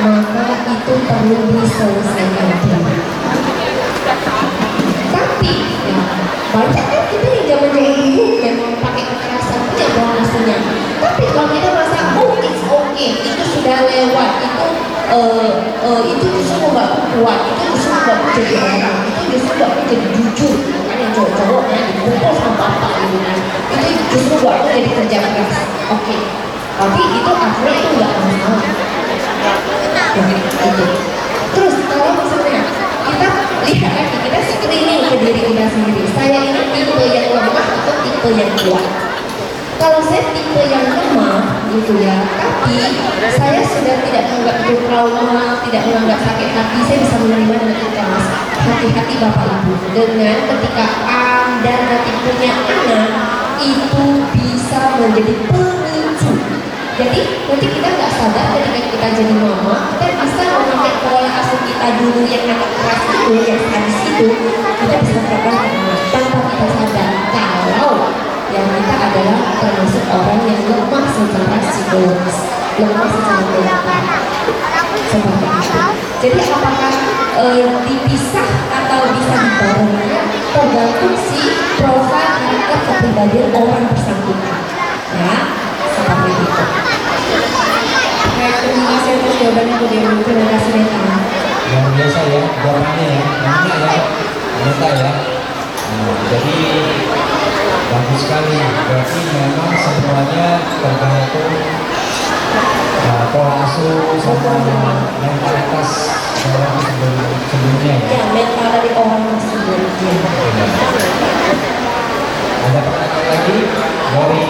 maka itu perlu diselesaikan dulu. Tapi ya, banyak kan kita yang zaman-zaman dulu memang pakai kekerasan punya pola asuhnya. Tapi kalau kita merasa it's okay, itu sudah lewat, itu justru membuatku kuat, itu justru membuatku jadi orang, itu justru membuatku jadi jujur, kan yang cowok-cowok ya dipukul sama bapak gitu kan, itu justru membuatku jadi kerja keras. Oke, tapi itu akhirnya itu nggak masalah. Itu. Terus kalau misalnya kita lihat lagi, kita screening ke diri kita sendiri. Saya ini tipe yang lemah atau tipe yang kuat? Kalau saya tipe yang lemah gitu ya, tapi saya sudah tidak menganggap itu trauma, tidak menganggap sakit hati, saya bisa menerima dengan ikhlas. Hati-hati Bapak Ibu, dengan ketika Anda nanti punya anak, itu bisa menjadi pemicu. Jadi nanti kita nggak sadar ketika kita jadi mama, kita bisa memakai pola asuh kita dulu yang agak keras itu, yang sadis itu, kita bisa terapkan tanpa kita sadar. Kalau yang kita adalah termasuk orang yang lemah secara psikologis, lemah secara mental, seperti itu. Jadi apakah dipisah atau bisa dibarengkan tergantung si profil karakter kepribadian orang bersangkutan, ya seperti itu. Baik, terima kasih atas jawabannya Bu Dewi. Terima kasih Neta. Yang biasa ya, jawabannya ya, namanya ya, Neta ya. Jadi bagus sekali, berarti memang semuanya tergantung pola asuh sama mentalitas orang sebelumnya ya. Ya, mental dari orang sebelumnya. Ada pertanyaan lagi dari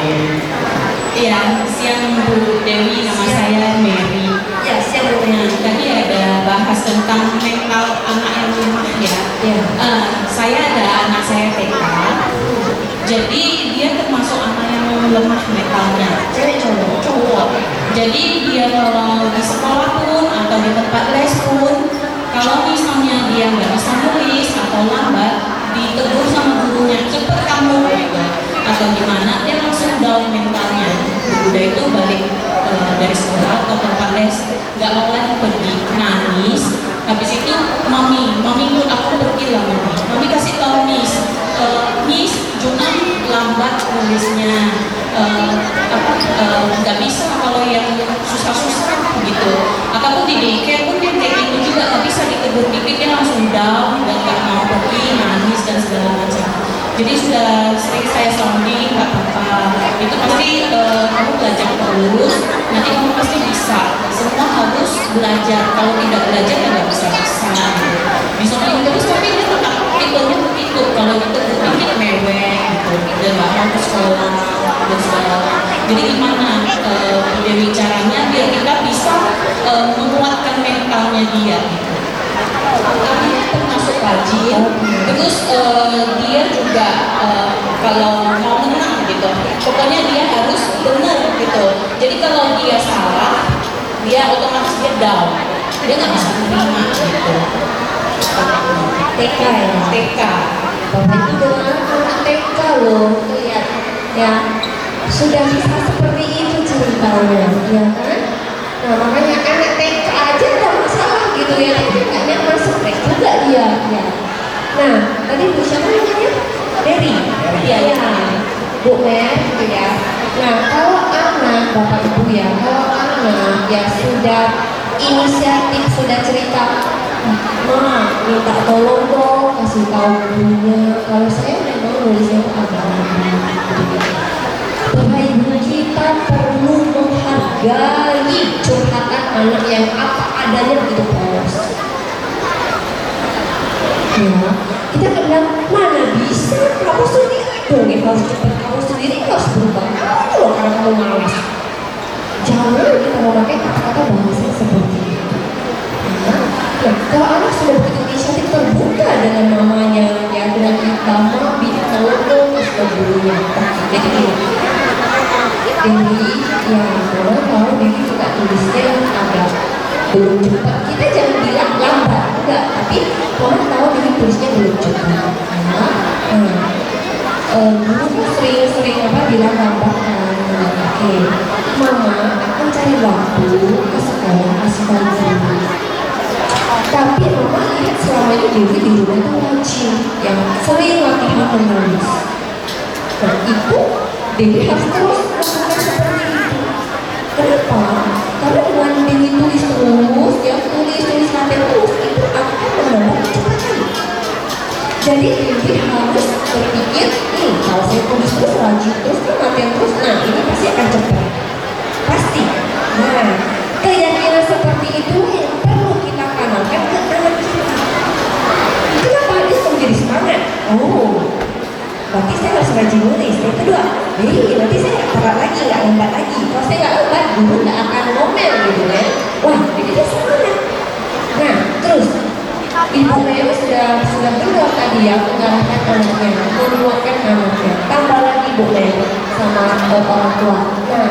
Iya, siang Bu Dewi, nama saya Mary. Ya, siap Bu. Nah, tadi ada bahas tentang mental anak yang lemah ya. Ya. Saya ada anak saya TK, jadi dia termasuk anak yang lemah mentalnya, cewek cowok. Jadi dia kalau di sekolah pun atau di tempat les pun, kalau misalnya dia nggak bisa nulis atau lambat, ditegur sama gurunya, cepet kamu gitu, atau gimana, dia langsung down mentalnya. Udah itu balik dari sekolah atau tempat les, nggak mau lagi pergi, nangis. Habis itu mami ikut aku pergi lah mami kasih tahu miss Junam lambat nulisnya, nggak bisa kalau yang susah-susah gitu. Ataupun di daycare pun dia kayak gitu juga, nggak bisa ditegur dikit dia langsung down dan nggak mau pergi, nangis dan segala macam. Jadi sudah sering saya sounding, nggak apa-apa, itu pasti kamu belajar terus, nanti kamu pasti bisa. Semua harus belajar, kalau tidak belajar ya nggak bisa. Disounding terus tapi dia tetap ikutnya ikut, kalau gitu dikit mewek gitu, dia nggak mau ke sekolah dan segala. Jadi gimana Dewi caranya biar kita bisa menguatkan mentalnya dia gitu. Kami termasuk rajin, terus dia juga kalau mau menang gitu, pokoknya dia harus benar gitu. Jadi kalau dia salah, dia otomatis dia down, dia nggak bisa menerima gitu. TK ya? TK. Bapak itu dengan anak TK loh, lihat ya, sudah bisa seperti itu ceritanya, ya kan? Nah makanya anak TK aja nggak masalah gitu ya, kayaknya masuk TK juga dia, ya. Nah tadi Bu siapa namanya? Dewi. Iya ya, Bu Mer, gitu ya. Nah kalau anak Bapak Ibu ya, kalau anak ya sudah inisiatif, sudah cerita, Ma, minta tolong dong, kasih tahu gurunya. Kalau saya memang nulisnya agak Bapak Ibu kita perlu menghargai curhatan anak yang apa adanya begitu polos. Ya, kita bilang mana bisa, kamu sendiri dong yang harus cepat, kamu sendiri harus berubah. Kalau kamu malas, jangan kita memakai kata-kata bahasa seperti itu. Ya, kalau anak sudah begitu inisiatif terbuka dengan mamanya, ya dengan kita mau bilang terus ke gurunya. Jadi Dewi, ya mama tahu Dewi juga tulisnya agak belum cepat. Kita jangan bilang lambat, enggak. Tapi mama tahu Dewi tulisnya belum cepat. Guru sering bilang lambat kan. Oke, mama akan cari waktu ke sekolah kasih tahu Dewi. Tapi mama lihat selama ini Dewi di rumah itu rajin, yang sering latihan menulis. Nah itu Dewi harus terus lakukan seperti itu. Kenapa? Karena dengan Dewi tulis terus, ya tulis latihan terus, itu akan menambah kecepatan. Jadi Dewi harus berpikir, kalau saya tulis terus, rajin terus, latihan terus, nah ini pasti akan cepat, pasti. Nah, keyakinan seperti itu yang perlu kita tanamkan ke anak kita. Kenapa dia menjadi semangat? Oh, berarti saya harus rajin nulis. Yang kedua, nanti saya nggak telat lagi, nggak lambat lagi. Kalau saya nggak lambat, guru nggak akan ngomel gitu kan. Wah, jadi dia semangat. Nah, terus Ibu Mary sudah benar tadi ya, mengarahkan anaknya, menguatkan anaknya. Tambah lagi Bu Mary sama orang tua. Nah,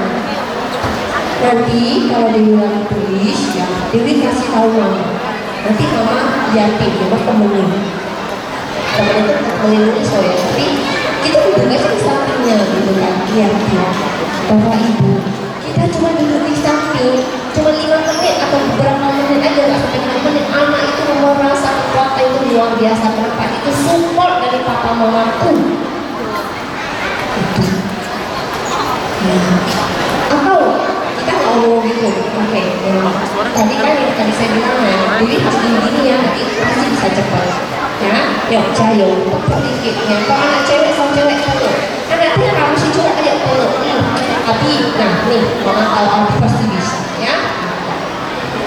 nanti kalau Dewi lagi tulis, ya Dewi kasih tahu mama. Nanti mama yakin, mama temenin. Temenin itu menulis ya, tapi kita duduknya di sampingnya gitu kan. Iya, Bapak Ibu, kita cuma duduk di samping, cuma 5 menit atau beberapa menit aja, nggak sampai 5 menit. Anak itu merasa kekuatan itu luar biasa. Kenapa? Itu support dari papa mamaku. Itu. Ya. Atau kita ngomong gitu, oke. Tadi kan yang tadi saya bilang ya, jadi harus gini ya, nanti pasti bisa cepat. Ya, yuk cayo, dikit ya. Kalau anak cewek sama cewek satu, anaknya kamu sih cowok aja peluk. Tapi, nah nih, mama tahu aku pasti bisa, ya.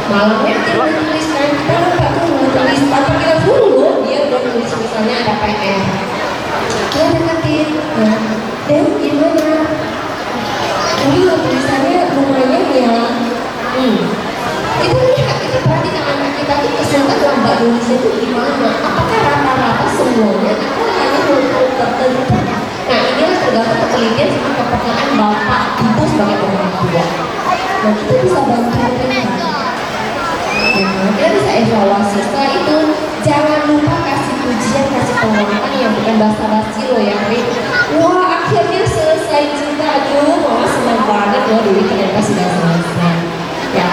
Malamnya dia menuliskan, kita lupa tuh menulis, atau kita dulu dia udah tulis misalnya ada PR. Dia deketin, ya. Dan gimana? Tulisannya lumayan ya. Kita lihat, kita perhatikan anak kita itu kesulitan lambat nulisnya itu gimana? Apakah rata-rata semuanya atau hanya untuk tertentu? Nah inilah tergantung penelitian sama kepekaan basa-basi loh ya Rin. Wah akhirnya selesai juga. Aduh mama senang banget loh Dewi ternyata sudah selesai ya.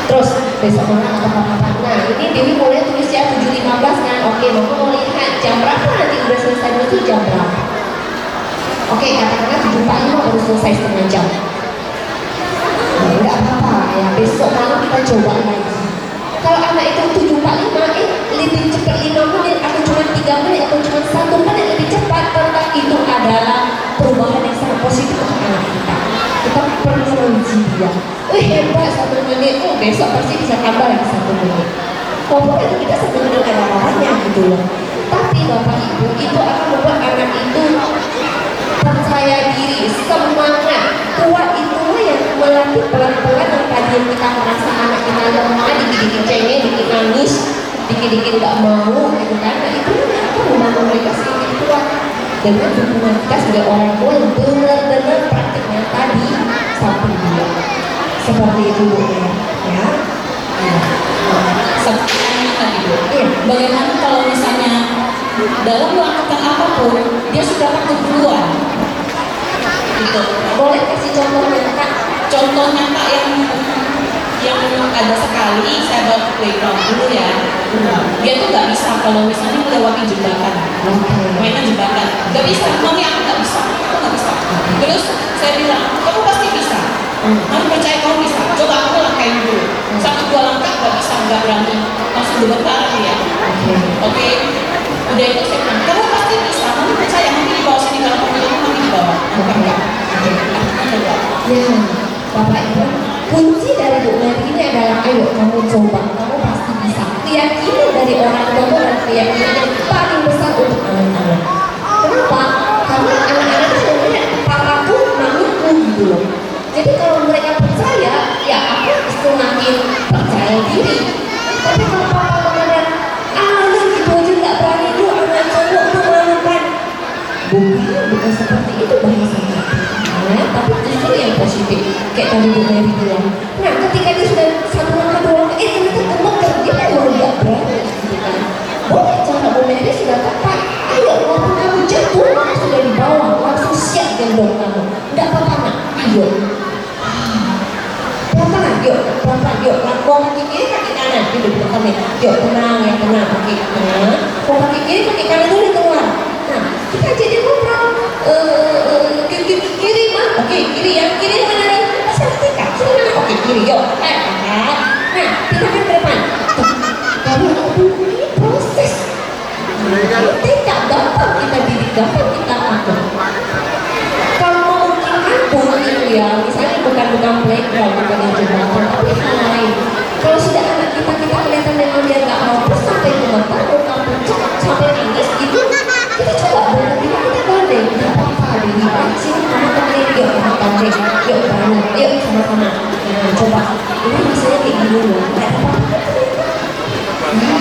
Terus besok mama apa-apa. Nah ini Dewi mulai tulis ya 7.15 kan. Oke mama mau lihat jam berapa nanti udah selesai dulu tuh jam berapa. Oke katakanlah 7.45 baru selesai setengah jam. Nah, enggak apa-apa ya, besok malam kita coba lagi. Kalau anak itu 7.45 lebih cepat 5 menit atau cuma 3 menit atau cuma 1 menit lebih cepat, tentang itu adalah perubahan yang sangat positif untuk anak kita. Kita perlu menguji dia. Hebat 1 menit, besok pasti bisa tambah lagi 1 menit. Walaupun itu kita 1 menit ada apa-apanya gitu loh. Tapi Bapak Ibu itu akan membuat anak itu percaya diri, semangat, kuat itu yang melatih pelan-pelan yang tadi kita merasa anak kita lemah, dikit-dikit cengeng, dikit nangis, dikit-dikit nggak mau, gitu kan? Nah itu yang akan membangun mereka semakin kuat dengan dukungan kita sebagai orang tua yang benar-benar praktiknya tadi sampai dia seperti itu Bu ya. Seperti tadi Bu. Bagaimana kalau misalnya dalam melakukan apapun dia sudah takut duluan? Gitu. Boleh kasih contohnya Kak? Contoh nyata yang ada sekali saya bawa ke playground dulu ya. Dia tuh nggak bisa kalau misalnya melewati jembatan, mainan jembatan, nggak bisa. Mami aku nggak bisa, aku nggak bisa. Terus saya bilang kamu pasti bisa. Mami percaya kamu bisa. Coba aku langkahin dulu. 1-2 langkah nggak bisa, nggak berani, langsung gemetar dia. Oke. Udah itu saya bilang kamu pasti bisa. Mami percaya, mami di bawah sini kalau kamu itu mami di bawah. Enggak. Ya, Bapak Ibu, kunci dari Bu Mary ini adalah ayo kamu coba, kamu pasti bisa. Keyakinan dari orang tua itu adalah keyakinan yang paling besar untuk anak-anak. Kenapa? Karena anak-anak itu sudah melihat papaku, mamiku gitu loh. Jadi kalau mereka percaya, ya aku semakin percaya diri. Tapi kalau papa mengatakan, lu gitu aja nggak berani, lu anak cowok tuh malu kan? Bukan seperti itu bahasanya. Tapi justru yang positif kayak tadi Bu Mary bilang. Nah ketika dia sudah 1 langkah 2 langkah ternyata gemeter, dia memang nggak berani gitu kan. Boleh cara Bu Mary sudah tepat. Ayo walaupun kamu jatuh, kamu sudah di bawah, langsung siap gendong kamu. Nggak apa-apa nak, ayo. Pelan-pelan, yuk, pelan-pelan, yuk. Mau kaki kiri, kaki kanan, hidup kami. Yuk tenang ya, tenang, kaki kanan. Mau kaki kiri, kaki kanan dulu keluar. Nah kita jadi ngobrol. Kiri mah, oke kiri ya, kiri mana nih? Bisa ketika, kiri mana? Oke kiri, yuk, nah, kita ke depan. Kalau ini proses, tidak gampang kita didik, gampang kita atur. Kalau mau mungkin atur itu ya, misalnya bukan playground, bukan yang jembatan, tapi hal lain. Kalau sudah anak kita kelihatan memang dia nggak mau sampai gemetar, mau puncak, sampai nangis, itu kita coba berhenti, kita gandeng, nggak apa-apa, Dewi, sini kamu temenin, yuk kamu gandeng, yuk berani, yuk sama-sama. Nah, coba, ini misalnya kayak gini loh, nggak apa-apa. Nah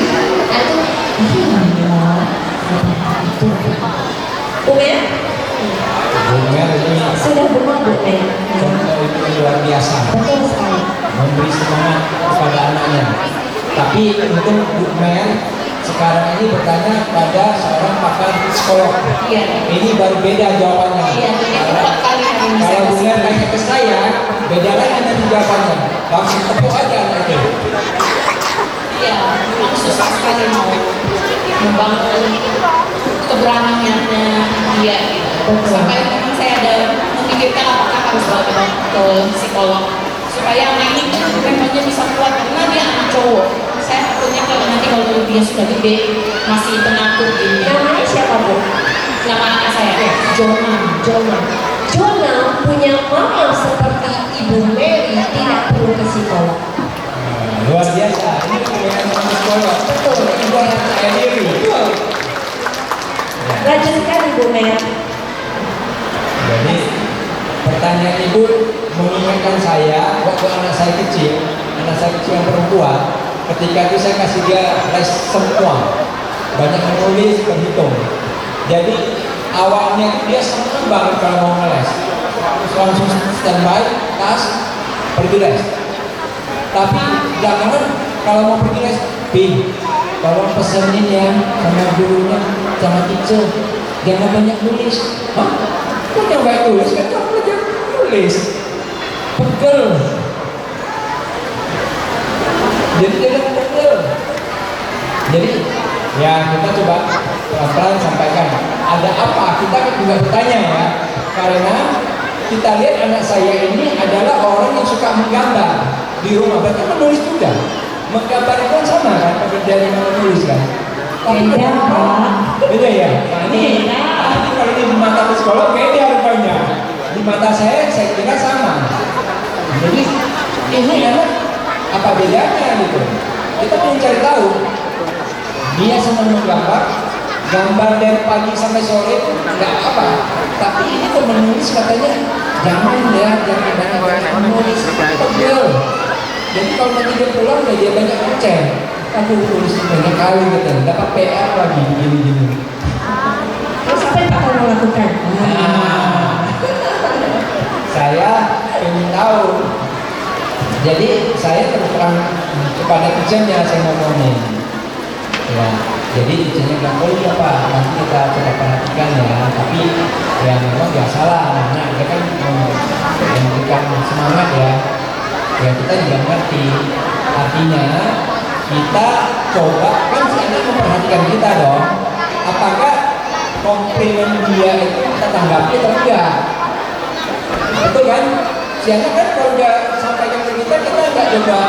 itu, itu. Umer? Umer ini Sudah benar Bu Mer. contoh itu luar biasa, Betul sekali. memberi semangat kepada anaknya. Tapi untuk Bu Mer sekarang ini bertanya pada seorang pakar psikolog. Iya. Ini baru beda jawabannya. Iya, ini 4 kali hari ini saya Kalau Bu kasih. Mer tanya ke saya, beda lagi nanti jawabannya. Langsung tepuk aja anak itu. Iya, memang susah sekali mau membangun keberaniannya dia gitu. Sampai memang saya ada memikirkan apakah harus bawa ke psikolog supaya anak ini memangnya bisa kuat karena dia anak cowok. Saya takutnya kalau nanti kalau dia sudah gede masih penakut gini. Namanya siapa Bu? Nama anak saya Jona punya mama seperti Ibu Mary, tidak perlu ke psikolog. Luar biasa. Ini kebanyakan sama psikolog. Betul. Itu anak saya diri. Lanjutkan Ibu Mary. Jadi pertanyaan ibu mengingatkan saya waktu anak saya kecil yang perempuan, ketika itu saya kasih dia les semua, banyak menulis, berhitung. Jadi awalnya itu dia senang banget kalau mau ngeles, langsung standby, tas, pergi les. Tapi belakangan kalau mau pergi les, tolong pesenin ya sama gurunya, sama teacher, jangan banyak nulis. Hah? Kok jangan banyak tulis? Kan kamu belajar nulis. Pegel. Jadi jangan pegel. Jadi ya kita coba pelan-pelan sampaikan. Ada apa? Kita kan juga bertanya ya. Karena kita lihat anak saya ini adalah orang yang suka menggambar di rumah, berarti menulis juga. Menggambar itu kan sama kan, pekerjaan yang menulis kan. Beda, Pak. Beda ya. Nah ini kalau ini di mata psikolog beda rupanya. Di mata saya kira sama. Jadi ini anak apa bedanya gitu? Kita pengen cari tahu. Dia senang menggambar, gambar dari pagi sampai sore itu nggak apa. Tapi ini kok menulis katanya jangan ya, jangan menulis pegel. Jadi kalau nanti dia pulang dia banyak ngecek. Aku tulis banyak kali gitu, dapat PR lagi gini-gini. Terus apa yang Pak mau lakukan? Nah, saya ingin tahu. Jadi saya terus terang kepada teachernya saya ngomongin. Ya, jadi teachernya bilang, oh iya Pak, nanti kita coba perhatikan ya. Tapi ya memang biasalah, anak dia kan memberikan semangat ya. Ya kita juga mengerti. Artinya kita coba kan si anak memperhatikan kita dong. Apakah komplimen dia itu kita tanggapi atau enggak? Betul kan? Si anak kan kalau dia sampaikan ke kita nggak coba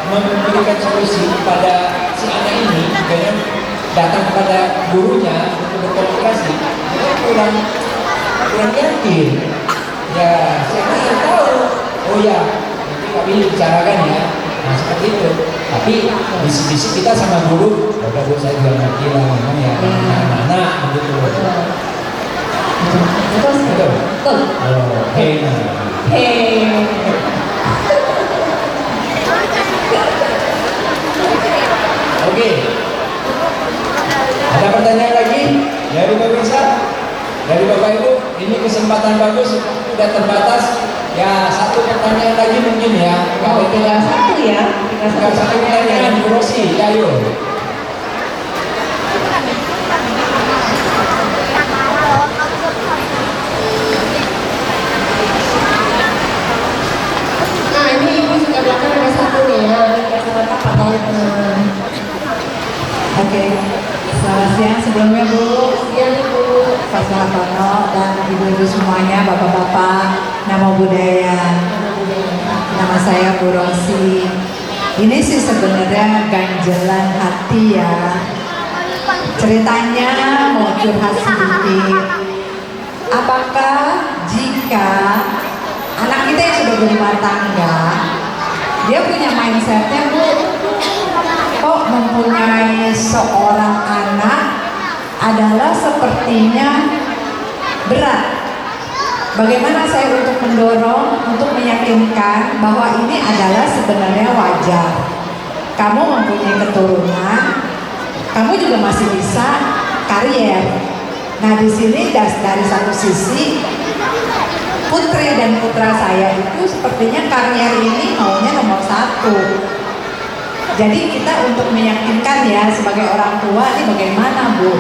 memberikan solusi kepada si anak ini dengan datang kepada gurunya untuk berkomunikasi. Kita kurang yakin. Ya si anak yang tahu. Oh ya, nanti kami bicarakan ya. Nah seperti itu. Tapi bisik-bisik kita sama guru, udah bu saya juga ngerti lah memang ya anak-anak begitu. Betul. Oh, hey. Oke. Ada pertanyaan lagi dari pemirsa, dari Bapak Ibu? Ini kesempatan bagus, sudah terbatas. Ya satu pertanyaan lagi mungkin ya. Oh, tinggal satu ya. Tinggal satu pertanyaan, Bu Rosi, ayo. Nah ini ibu juga belakang ada satu nih ya. Kacamata Pak Dalton. Oke, selamat siang sebelumnya Bu. Siang ibu. Pak Soehartono dan ibu-ibu semuanya, bapak-bapak, nama budaya. Nama saya Bu Rosi. Ini sih sebenarnya ganjelan hati ya. Ceritanya mau curhat sedikit. Apakah jika anak kita yang sudah berumah tangga, dia punya mindsetnya Bu, kok mempunyai seorang anak adalah sepertinya berat. Bagaimana saya untuk mendorong, untuk meyakinkan bahwa ini adalah sebenarnya wajar. Kamu mempunyai keturunan, kamu juga masih bisa karier. Nah di sini dari satu sisi putri dan putra saya itu sepertinya karier ini maunya nomor satu. Jadi kita untuk meyakinkan ya sebagai orang tua ini bagaimana Bu?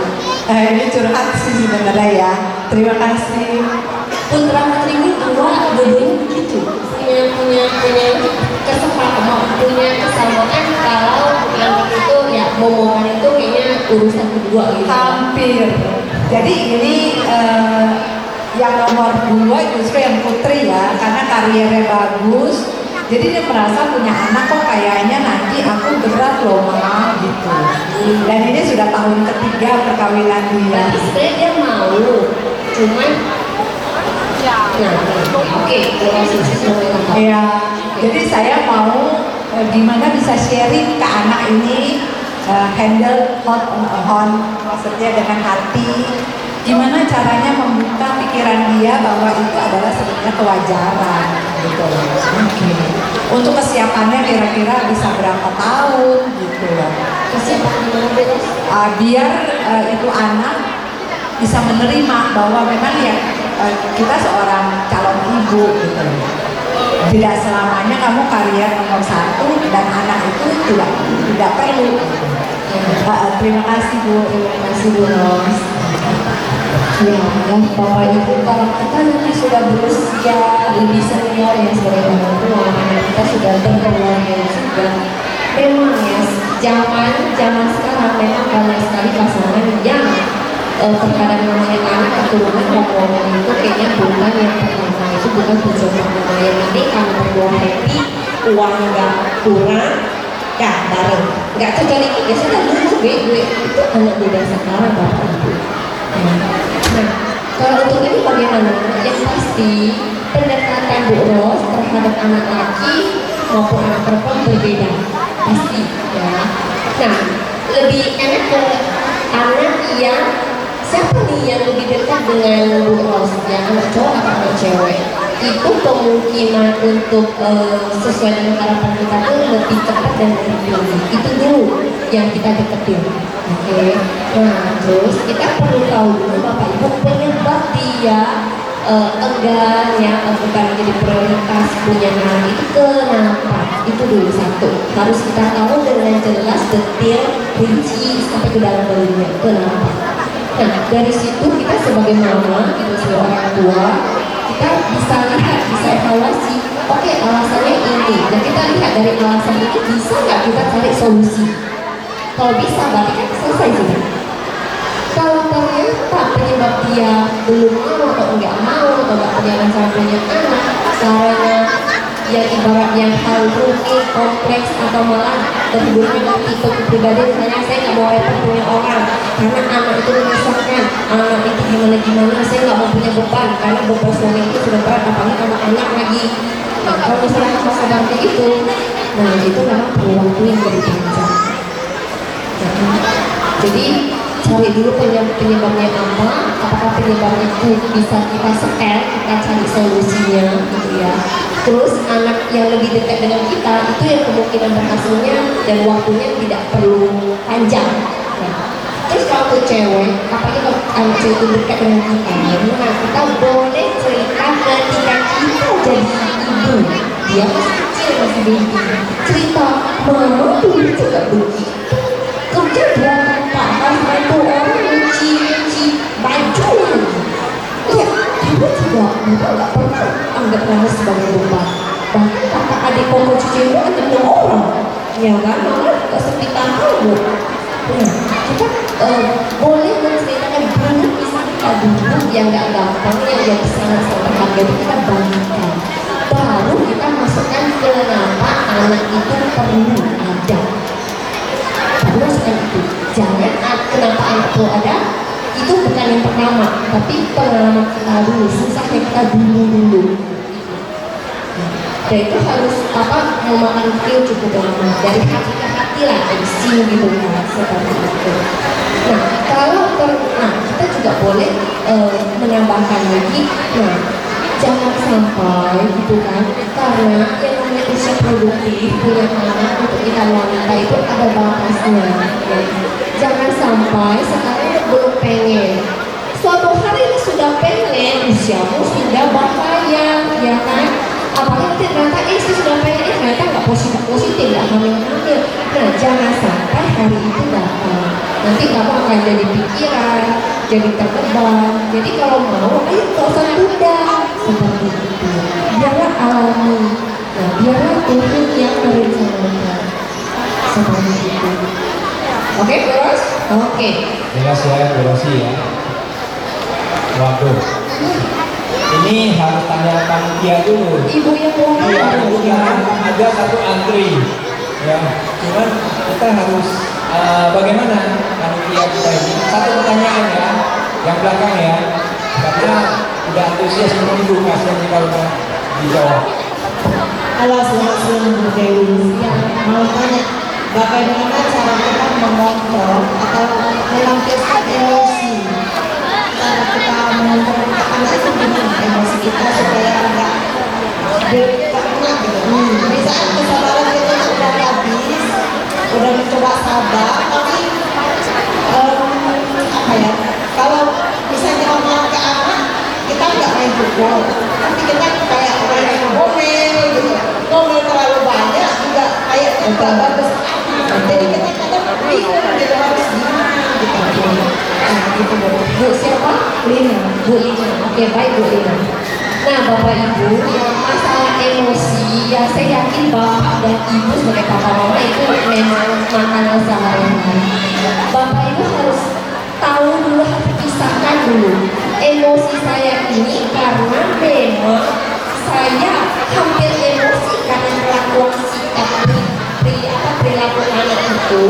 Ini curhat sih sebenarnya ya. Terima kasih. Putra putriku dua-duanya begitu. Punya kesempatan, punya kesamaan kalau yang itu ya momongan itu kayaknya urusan kedua gitu. Hampir. Jadi ini yang nomor 2 justru yang putri ya, karena karirnya bagus. Jadi dia merasa punya anak kok kayaknya nanti aku berat loh Ma gitu. Dan ini sudah tahun ketiga perkawinan dia. Berarti sebenarnya dia mau, cuman oke, ya, jadi saya mau gimana bisa sharing ke anak ini, handle on, maksudnya dengan hati. Gimana caranya membuka pikiran dia bahwa itu adalah sebenarnya kewajaran gitu. Untuk kesiapannya kira-kira bisa berapa tahun gitu loh. Kesiapan Biar itu anak bisa menerima bahwa memang ya kita seorang calon ibu gitu. Tidak selamanya kamu karier nomor 1 dan anak itu tidak perlu. Terima kasih Bu, terima kasih Bu Ros. Ya, Bapak Ibu, kalau kita nanti sudah berusia lebih senior ya sebagai orang tua, kita sudah berkeluarga juga. Memang ya, zaman sekarang memang banyak sekali pasangan yang terkadang namanya anak keturunan ngomong itu kayaknya bukan yang pertama, itu bukan tujuan pertama. Yang penting kalau berdua happy, uang nggak kurang, ya bareng. Nggak kecuali ya sudah dulu gue itu anak muda sekarang Bapak Ibu. Nah, kalau untuk ini bagaimana? Yang pasti pendekatan Bu Ros terhadap anak laki maupun anak perempuan berbeda, pasti ya. Nah, lebih enak ke anak yang siapa nih yang lebih dekat dengan Bu Ros? Yang anak cowok atau anak cewek? Itu kemungkinan untuk sesuai dengan harapan kita tuh lebih cepat dan lebih tinggi. Itu dulu yang kita deketin. Oke. Nah, terus kita perlu tahu dulu Bapak Ibu penyebab dia enggan ya bukan menjadi prioritas punya anak itu kenapa? Itu dulu satu. Harus kita tahu dengan jelas, detail, rinci sampai ke dalam dirinya. Kenapa? Nah, dari situ kita sebagai mama, kita sebagai orang tua, kita bisa lihat, bisa evaluasi. Oke, alasannya ini. Dan kita lihat dari alasan ini bisa nggak kita cari solusi. Kalau bisa, berarti kan selesai sudah. Kalau ternyata penyebab dia belum mau atau enggak mau atau enggak punya rencana punya anak, caranya yang ibaratnya hal rumit, kompleks atau malah terhubungnya tipe kepribadian, misalnya saya nggak mau repot punya orang karena anak itu menyusahkan, anak itu gimana saya nggak mau punya beban karena beban suami itu sudah berat, apalagi kalau anak lagi. Nah, kalau misalnya masalah seperti itu, nah itu memang perlu waktu yang lebih panjang. Jadi cari dulu penyebabnya apa, apakah penyebabnya itu bisa kita setel, kita cari solusinya gitu ya. Terus anak yang lebih dekat dengan kita itu yang kemungkinan berhasilnya dan waktunya tidak perlu panjang. Nah, terus kalau untuk cewek, apalagi kalau anak cewek itu dekat dengan kita, nah kita boleh cerita ketika kita jadi ibu, dia masih kecil, masih baby, cerita mama dulu juga begitu. Kerja berapa harus bantu orang nyuci baju lagi. Iya, kamu juga nggak pernah anggap kamu sebagai beban. Bahkan kakak adik kamu cuci itu ada 2 orang, ya kan? Malah nggak sepitan kamu. Nah, kita boleh menceritakan banyak kisah kita dulu yang nggak gampang, yang sangat berharga itu kita bagikan. Baru kita masukkan kenapa anak itu perlu ada. Masukkan itu. Jangan kenapa anak perlu ada, itu bukan yang pertama, tapi pengalaman kita dulu, susahnya kita dulu. Dan itu harus memakan waktu cukup lama, dari hati ke hati lah, dari sini gitu kan, seperti itu. Nah, kita juga boleh menambahkan lagi, jangan sampai gitu kan, karena yang namanya usia produktif punya anak untuk kita wanita itu ada batasnya. Ya. Jangan sampai sekarang belum pengen, suatu hari ini sudah pengen, usiamu sudah bahaya, ya kan? Apalagi nanti ternyata istri sudah pengen, ternyata nggak positif, nggak hamil. Nah, jangan sampai hari itu datang. Nanti kamu akan jadi pikiran, jadi terbeban. Jadi kalau mau, ayo nggak usah tunda. Seperti itu. Biarlah alami. Nah, biarlah Tuhan yang merencanakan. Seperti itu. Oke, terus? Oke. Jelas ya, durasi ya. Waduh. Ini harus tanda panitia dulu. Ibu yang mau ada satu antri. Ya, cuman kita harus bagaimana panitia kita ini? Satu pertanyaan ya, yang belakang ya, karena udah antusias menunggu kasihan kalau udah dijawab. Halo, selamat siang Bu Dewi. Mau tanya, bagaimana cara kita mengontrol atau melampiaskan emosi? Cara kita mengontrol anak itu gimana emosi kita supaya enggak kena gitu. Di saat kesabaran kita sudah habis, udah mencoba sabar, tapi kalau misalnya ngomong ke anak, kita nggak main pukul, tapi kita kayak main ngomel gitu, ngomel terlalu banyak juga kayak nggak bagus. Jadi kita kadang bingung gitu harus gimana gitu. Nah gitu Bu siapa? Lina. Bu Lina. Oke baik Bu Lina. Nah Bapak Ibu, masalah emosi ya saya yakin Bapak dan Ibu sebagai papa mama itu memang makanan sehari-hari. Bapak Ibu harus tahu dulu, harus pisahkan dulu emosi saya ini karena memang saya hampir emosi karena melakukan sikap perilaku anak itu,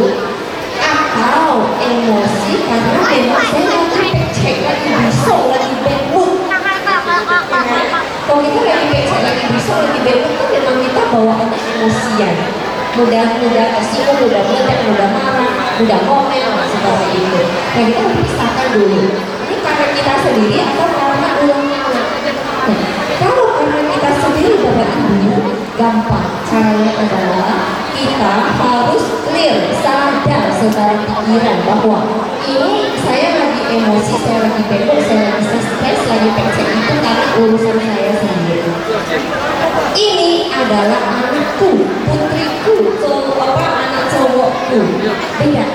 atau emosi karena memang saya lagi pecek, lagi busuk, lagi bembut. Kalau kita lagi pecek, lagi busuk, lagi bembut kan memang kita bawaannya emosian, mudah tersinggung, mudah meledak, mudah marah, mudah komen, seperti itu. Nah kita harus pisahkan dulu, ini karena kita sendiri atau karena ulang anak. Nah, kalau karena kita sendiri Bapak Ibu, gampang. Caranya adalah kita harus clear, sadar secara pikiran bahwa ini saya lagi emosi, saya lagi bembok, saya lagi stres, lagi pecek itu karena urusan saya sendiri. Ini adalah anakku, putriku, anak cowokku. Beda.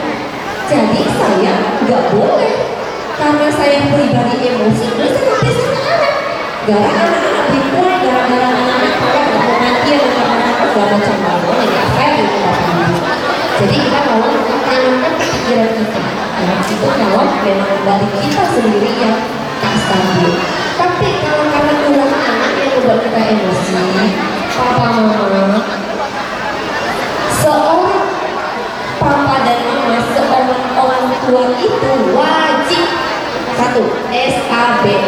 Jadi saya nggak boleh karena saya pribadi emosi, terus saya ngebiasain anak. Gara anak-anak berikuan, gara-gara anak-anak kalau nggak mau mati, anak-anak segala macam bangun, ya fair gitu Bapak Ibu. Jadi kita mau menanamkan pikiran kita, ya itu kalau memang dari kita sendiri yang tak stabil. Tapi kalau karena ulah anak yang membuat kita emosi, papa mama, seorang papa dan mama, seorang orang tua itu wajib satu SABAR.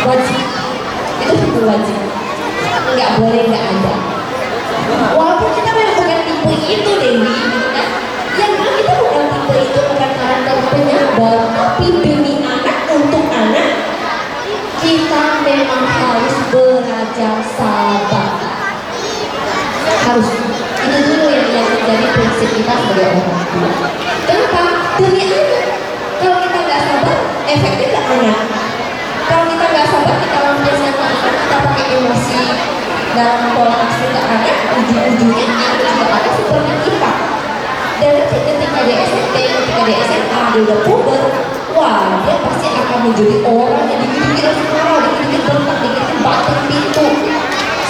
Wajib, itu hukum wajib, nggak boleh nggak ada. Walaupun kita memang bukan tipe itu Dewi, kan? Yang memang kita bukan tipe itu, bukan karakter penyabar, tapi demi anak, untuk anak kita memang harus belajar sabar. Harus, itu dulu yang menjadi prinsip kita sebagai orang tua. Kenapa? Demi anak. Kalau kita nggak sabar, efeknya nggak anak. Kalau kita nggak sabar, kita lampiaskan ke anak, kita pakai emosi dalam pola asuh ke anak, ujung-ujungnya anak juga akan seperti kita. Dan nanti ketika dia SMP, ketika dia SMA, dia udah puber, wah dia pasti akan menjadi orang yang dikit-dikit langsung marah, dikit-dikit bentak, dikit-dikit banting pintu.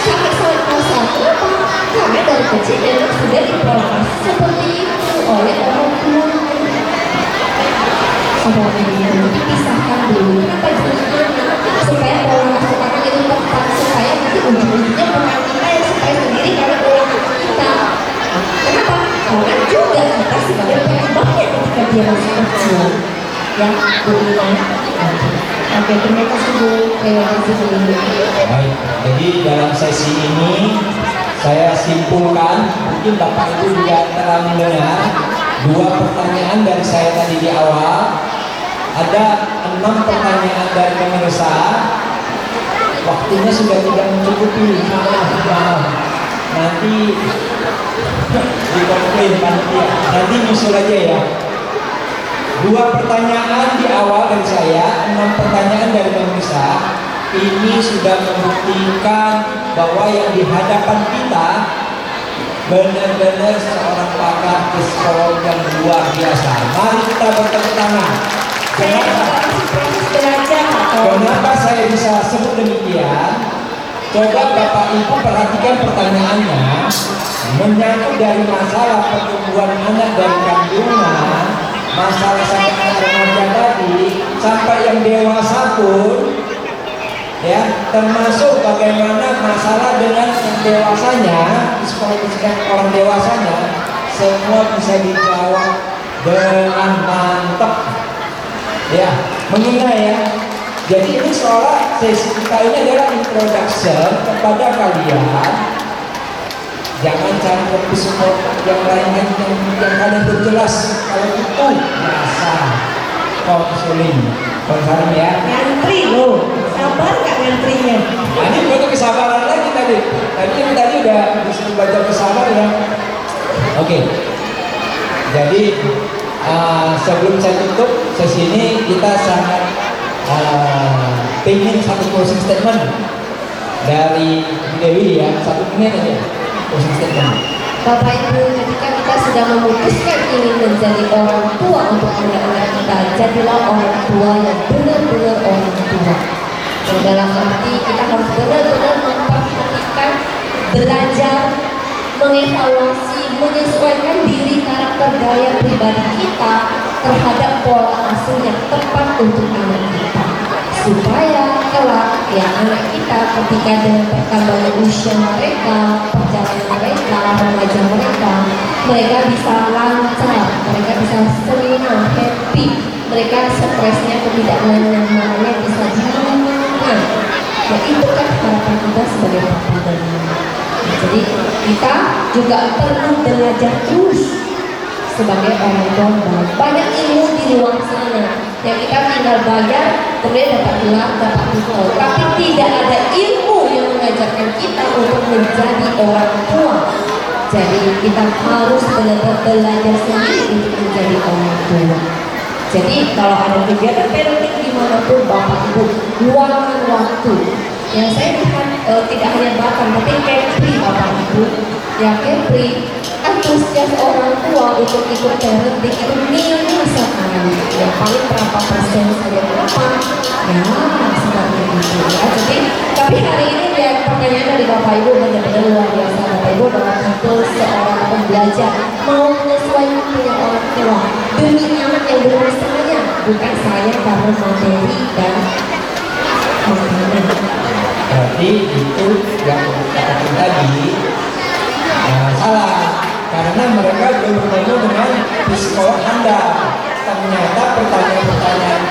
Sangat-sangat kasar. Kenapa? Karena dari kecil memang sudah dipola asuh seperti itu oleh orang tua. Saudara ini dipisahkan dulu. Kenapa jangan supaya pola asuh anak itu tepat, supaya nanti ujung-ujungnya bukan kita yang supaya sendiri karena pola asuh kita. Kenapa? Karena juga kita sebagai penyebabnya ketika dia masih kecil. Ya, begini. Oke, terima kasih Bu. Terima kasih Bu. Baik, jadi dalam sesi ini saya simpulkan, mungkin Bapak Ibu juga telah mendengar dua pertanyaan dari saya tadi di awal. Ada 6 pertanyaan dari pemirsa. Waktunya sudah tidak mencukupi. Maaf. Nanti dikomplain panitia. Nanti nyusul aja ya. 2 pertanyaan di awal dari saya, 6 pertanyaan dari pemirsa. Ini sudah membuktikan bahwa yang di hadapan kita benar-benar seorang pakar psikolog yang luar biasa. Mari kita bertepuk tangan. Kenapa saya bisa sebut demikian? Coba Bapak Ibu perhatikan pertanyaannya, menyangkut dari masalah pertumbuhan anak dari kandungan, masalah sampai anak remaja tadi, sampai yang dewasa pun, ya, termasuk bagaimana masalah dengan yang dewasanya, psikologisnya orang dewasanya, semua bisa dijawab dengan mantap. Ya, mengenai ya. Jadi ini seolah sesi kita ini adalah introduction kepada kalian. Jangan cari psikolog yang lain yang kalian berjelas kalau itu biasa konseling ya. Ngantri loh, sabar nggak ngantrinya? Nah, ini butuh kesabaran lagi tadi. Tadi udah disuruh baca kesabaran ya. Oke. Jadi sebelum saya tutup sesi ini, kita sangat ingin satu closing statement dari Dewi ya, 1 menit aja closing statement. Bapak Ibu, ketika kita sudah memutuskan ingin menjadi orang tua untuk anak-anak kita, jadilah orang tua yang benar-benar orang tua. Dan dalam arti kita harus benar-benar memperhatikan, belajar, mengevaluasi, menyesuaikan diri karakter gaya pribadi kita terhadap pola asuh yang tepat untuk anak kita, supaya kelak ya anak kita ketika dengan perkembangan usia mereka, perjalanan mereka, remaja mereka bisa lancar, mereka bisa senang, happy, mereka stresnya ketidaknyamanannya bisa dihilangkan. Ya itu kan harapan kita sebagai bapak dan ibu. Jadi kita juga perlu belajar terus sebagai orang tua baik. Banyak ilmu di luar sana yang kita tinggal bayar, kemudian dapat gelar, dapat titel. Tapi tidak ada ilmu yang mengajarkan kita untuk menjadi orang tua. Jadi kita harus benar-benar belajar sendiri untuk menjadi orang tua. Jadi kalau ada kegiatan parenting dimanapun Bapak Ibu, luangkan waktu. Yang saya lihat tidak hanya Batam, tapi Kepri Bapak Ibu. Ya Kepri, antusias orang tua untuk ikut parenting itu minim sekali. Ya paling berapa persen saja, berapa? Ya seperti itu ya. Jadi tapi hari ini ya pertanyaan dari Bapak Ibu benar-benar luar biasa. Bapak Ibu betul seorang pembelajar mau menyesuaikan punya orang tua demi anak yang bermasalahnya, bukan saya karena materi dan makanan. Berarti itu yang katakan tadi salah, karena mereka belum bertemu dengan psikolog Anda. Ternyata pertanyaan-pertanyaan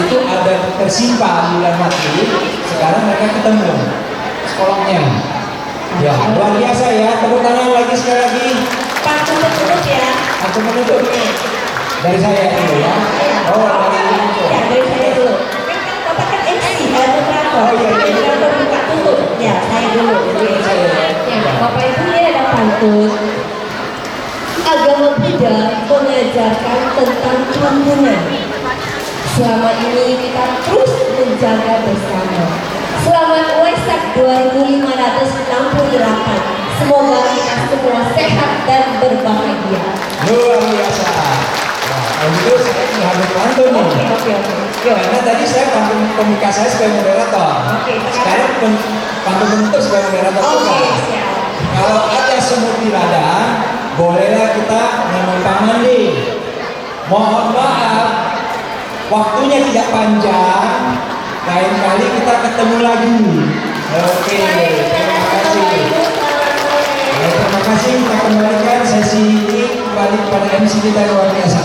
itu ada tersimpan di dalam hati. Sekarang mereka ketemu psikolognya. Ya luar biasa ya, tepuk tangan lagi sekali lagi. Pak tutup ya. Aku menutup dari saya dulu ya. Oh dari itu. Ya dari saya dulu. Bapak kan MC, moderator. Oh iya. Moderator buka tutup. Ya saya dulu. Ya, Bapak Ibu ini ada pantun. Agama Buddha mengajarkan tentang kerukunan. Selama ini kita terus menjaga bersama. Selamat Waisak 2568. Semoga kita semua sehat dan berbahagia. Luar biasa. Nah, kalau gitu saya harus pantun nih. Oke. Karena tadi saya pantun komunikasi saya sebagai moderator. Sekarang pantun penutup sebagai moderator juga. Kalau ada semut di ladang, bolehlah kita menumpang mandi. Mohon maaf, waktunya tidak panjang. Lain kali kita ketemu lagi. Oke, terima kasih. Terima kasih, kita kembalikan sesi ini kembali kepada MC kita luar biasa.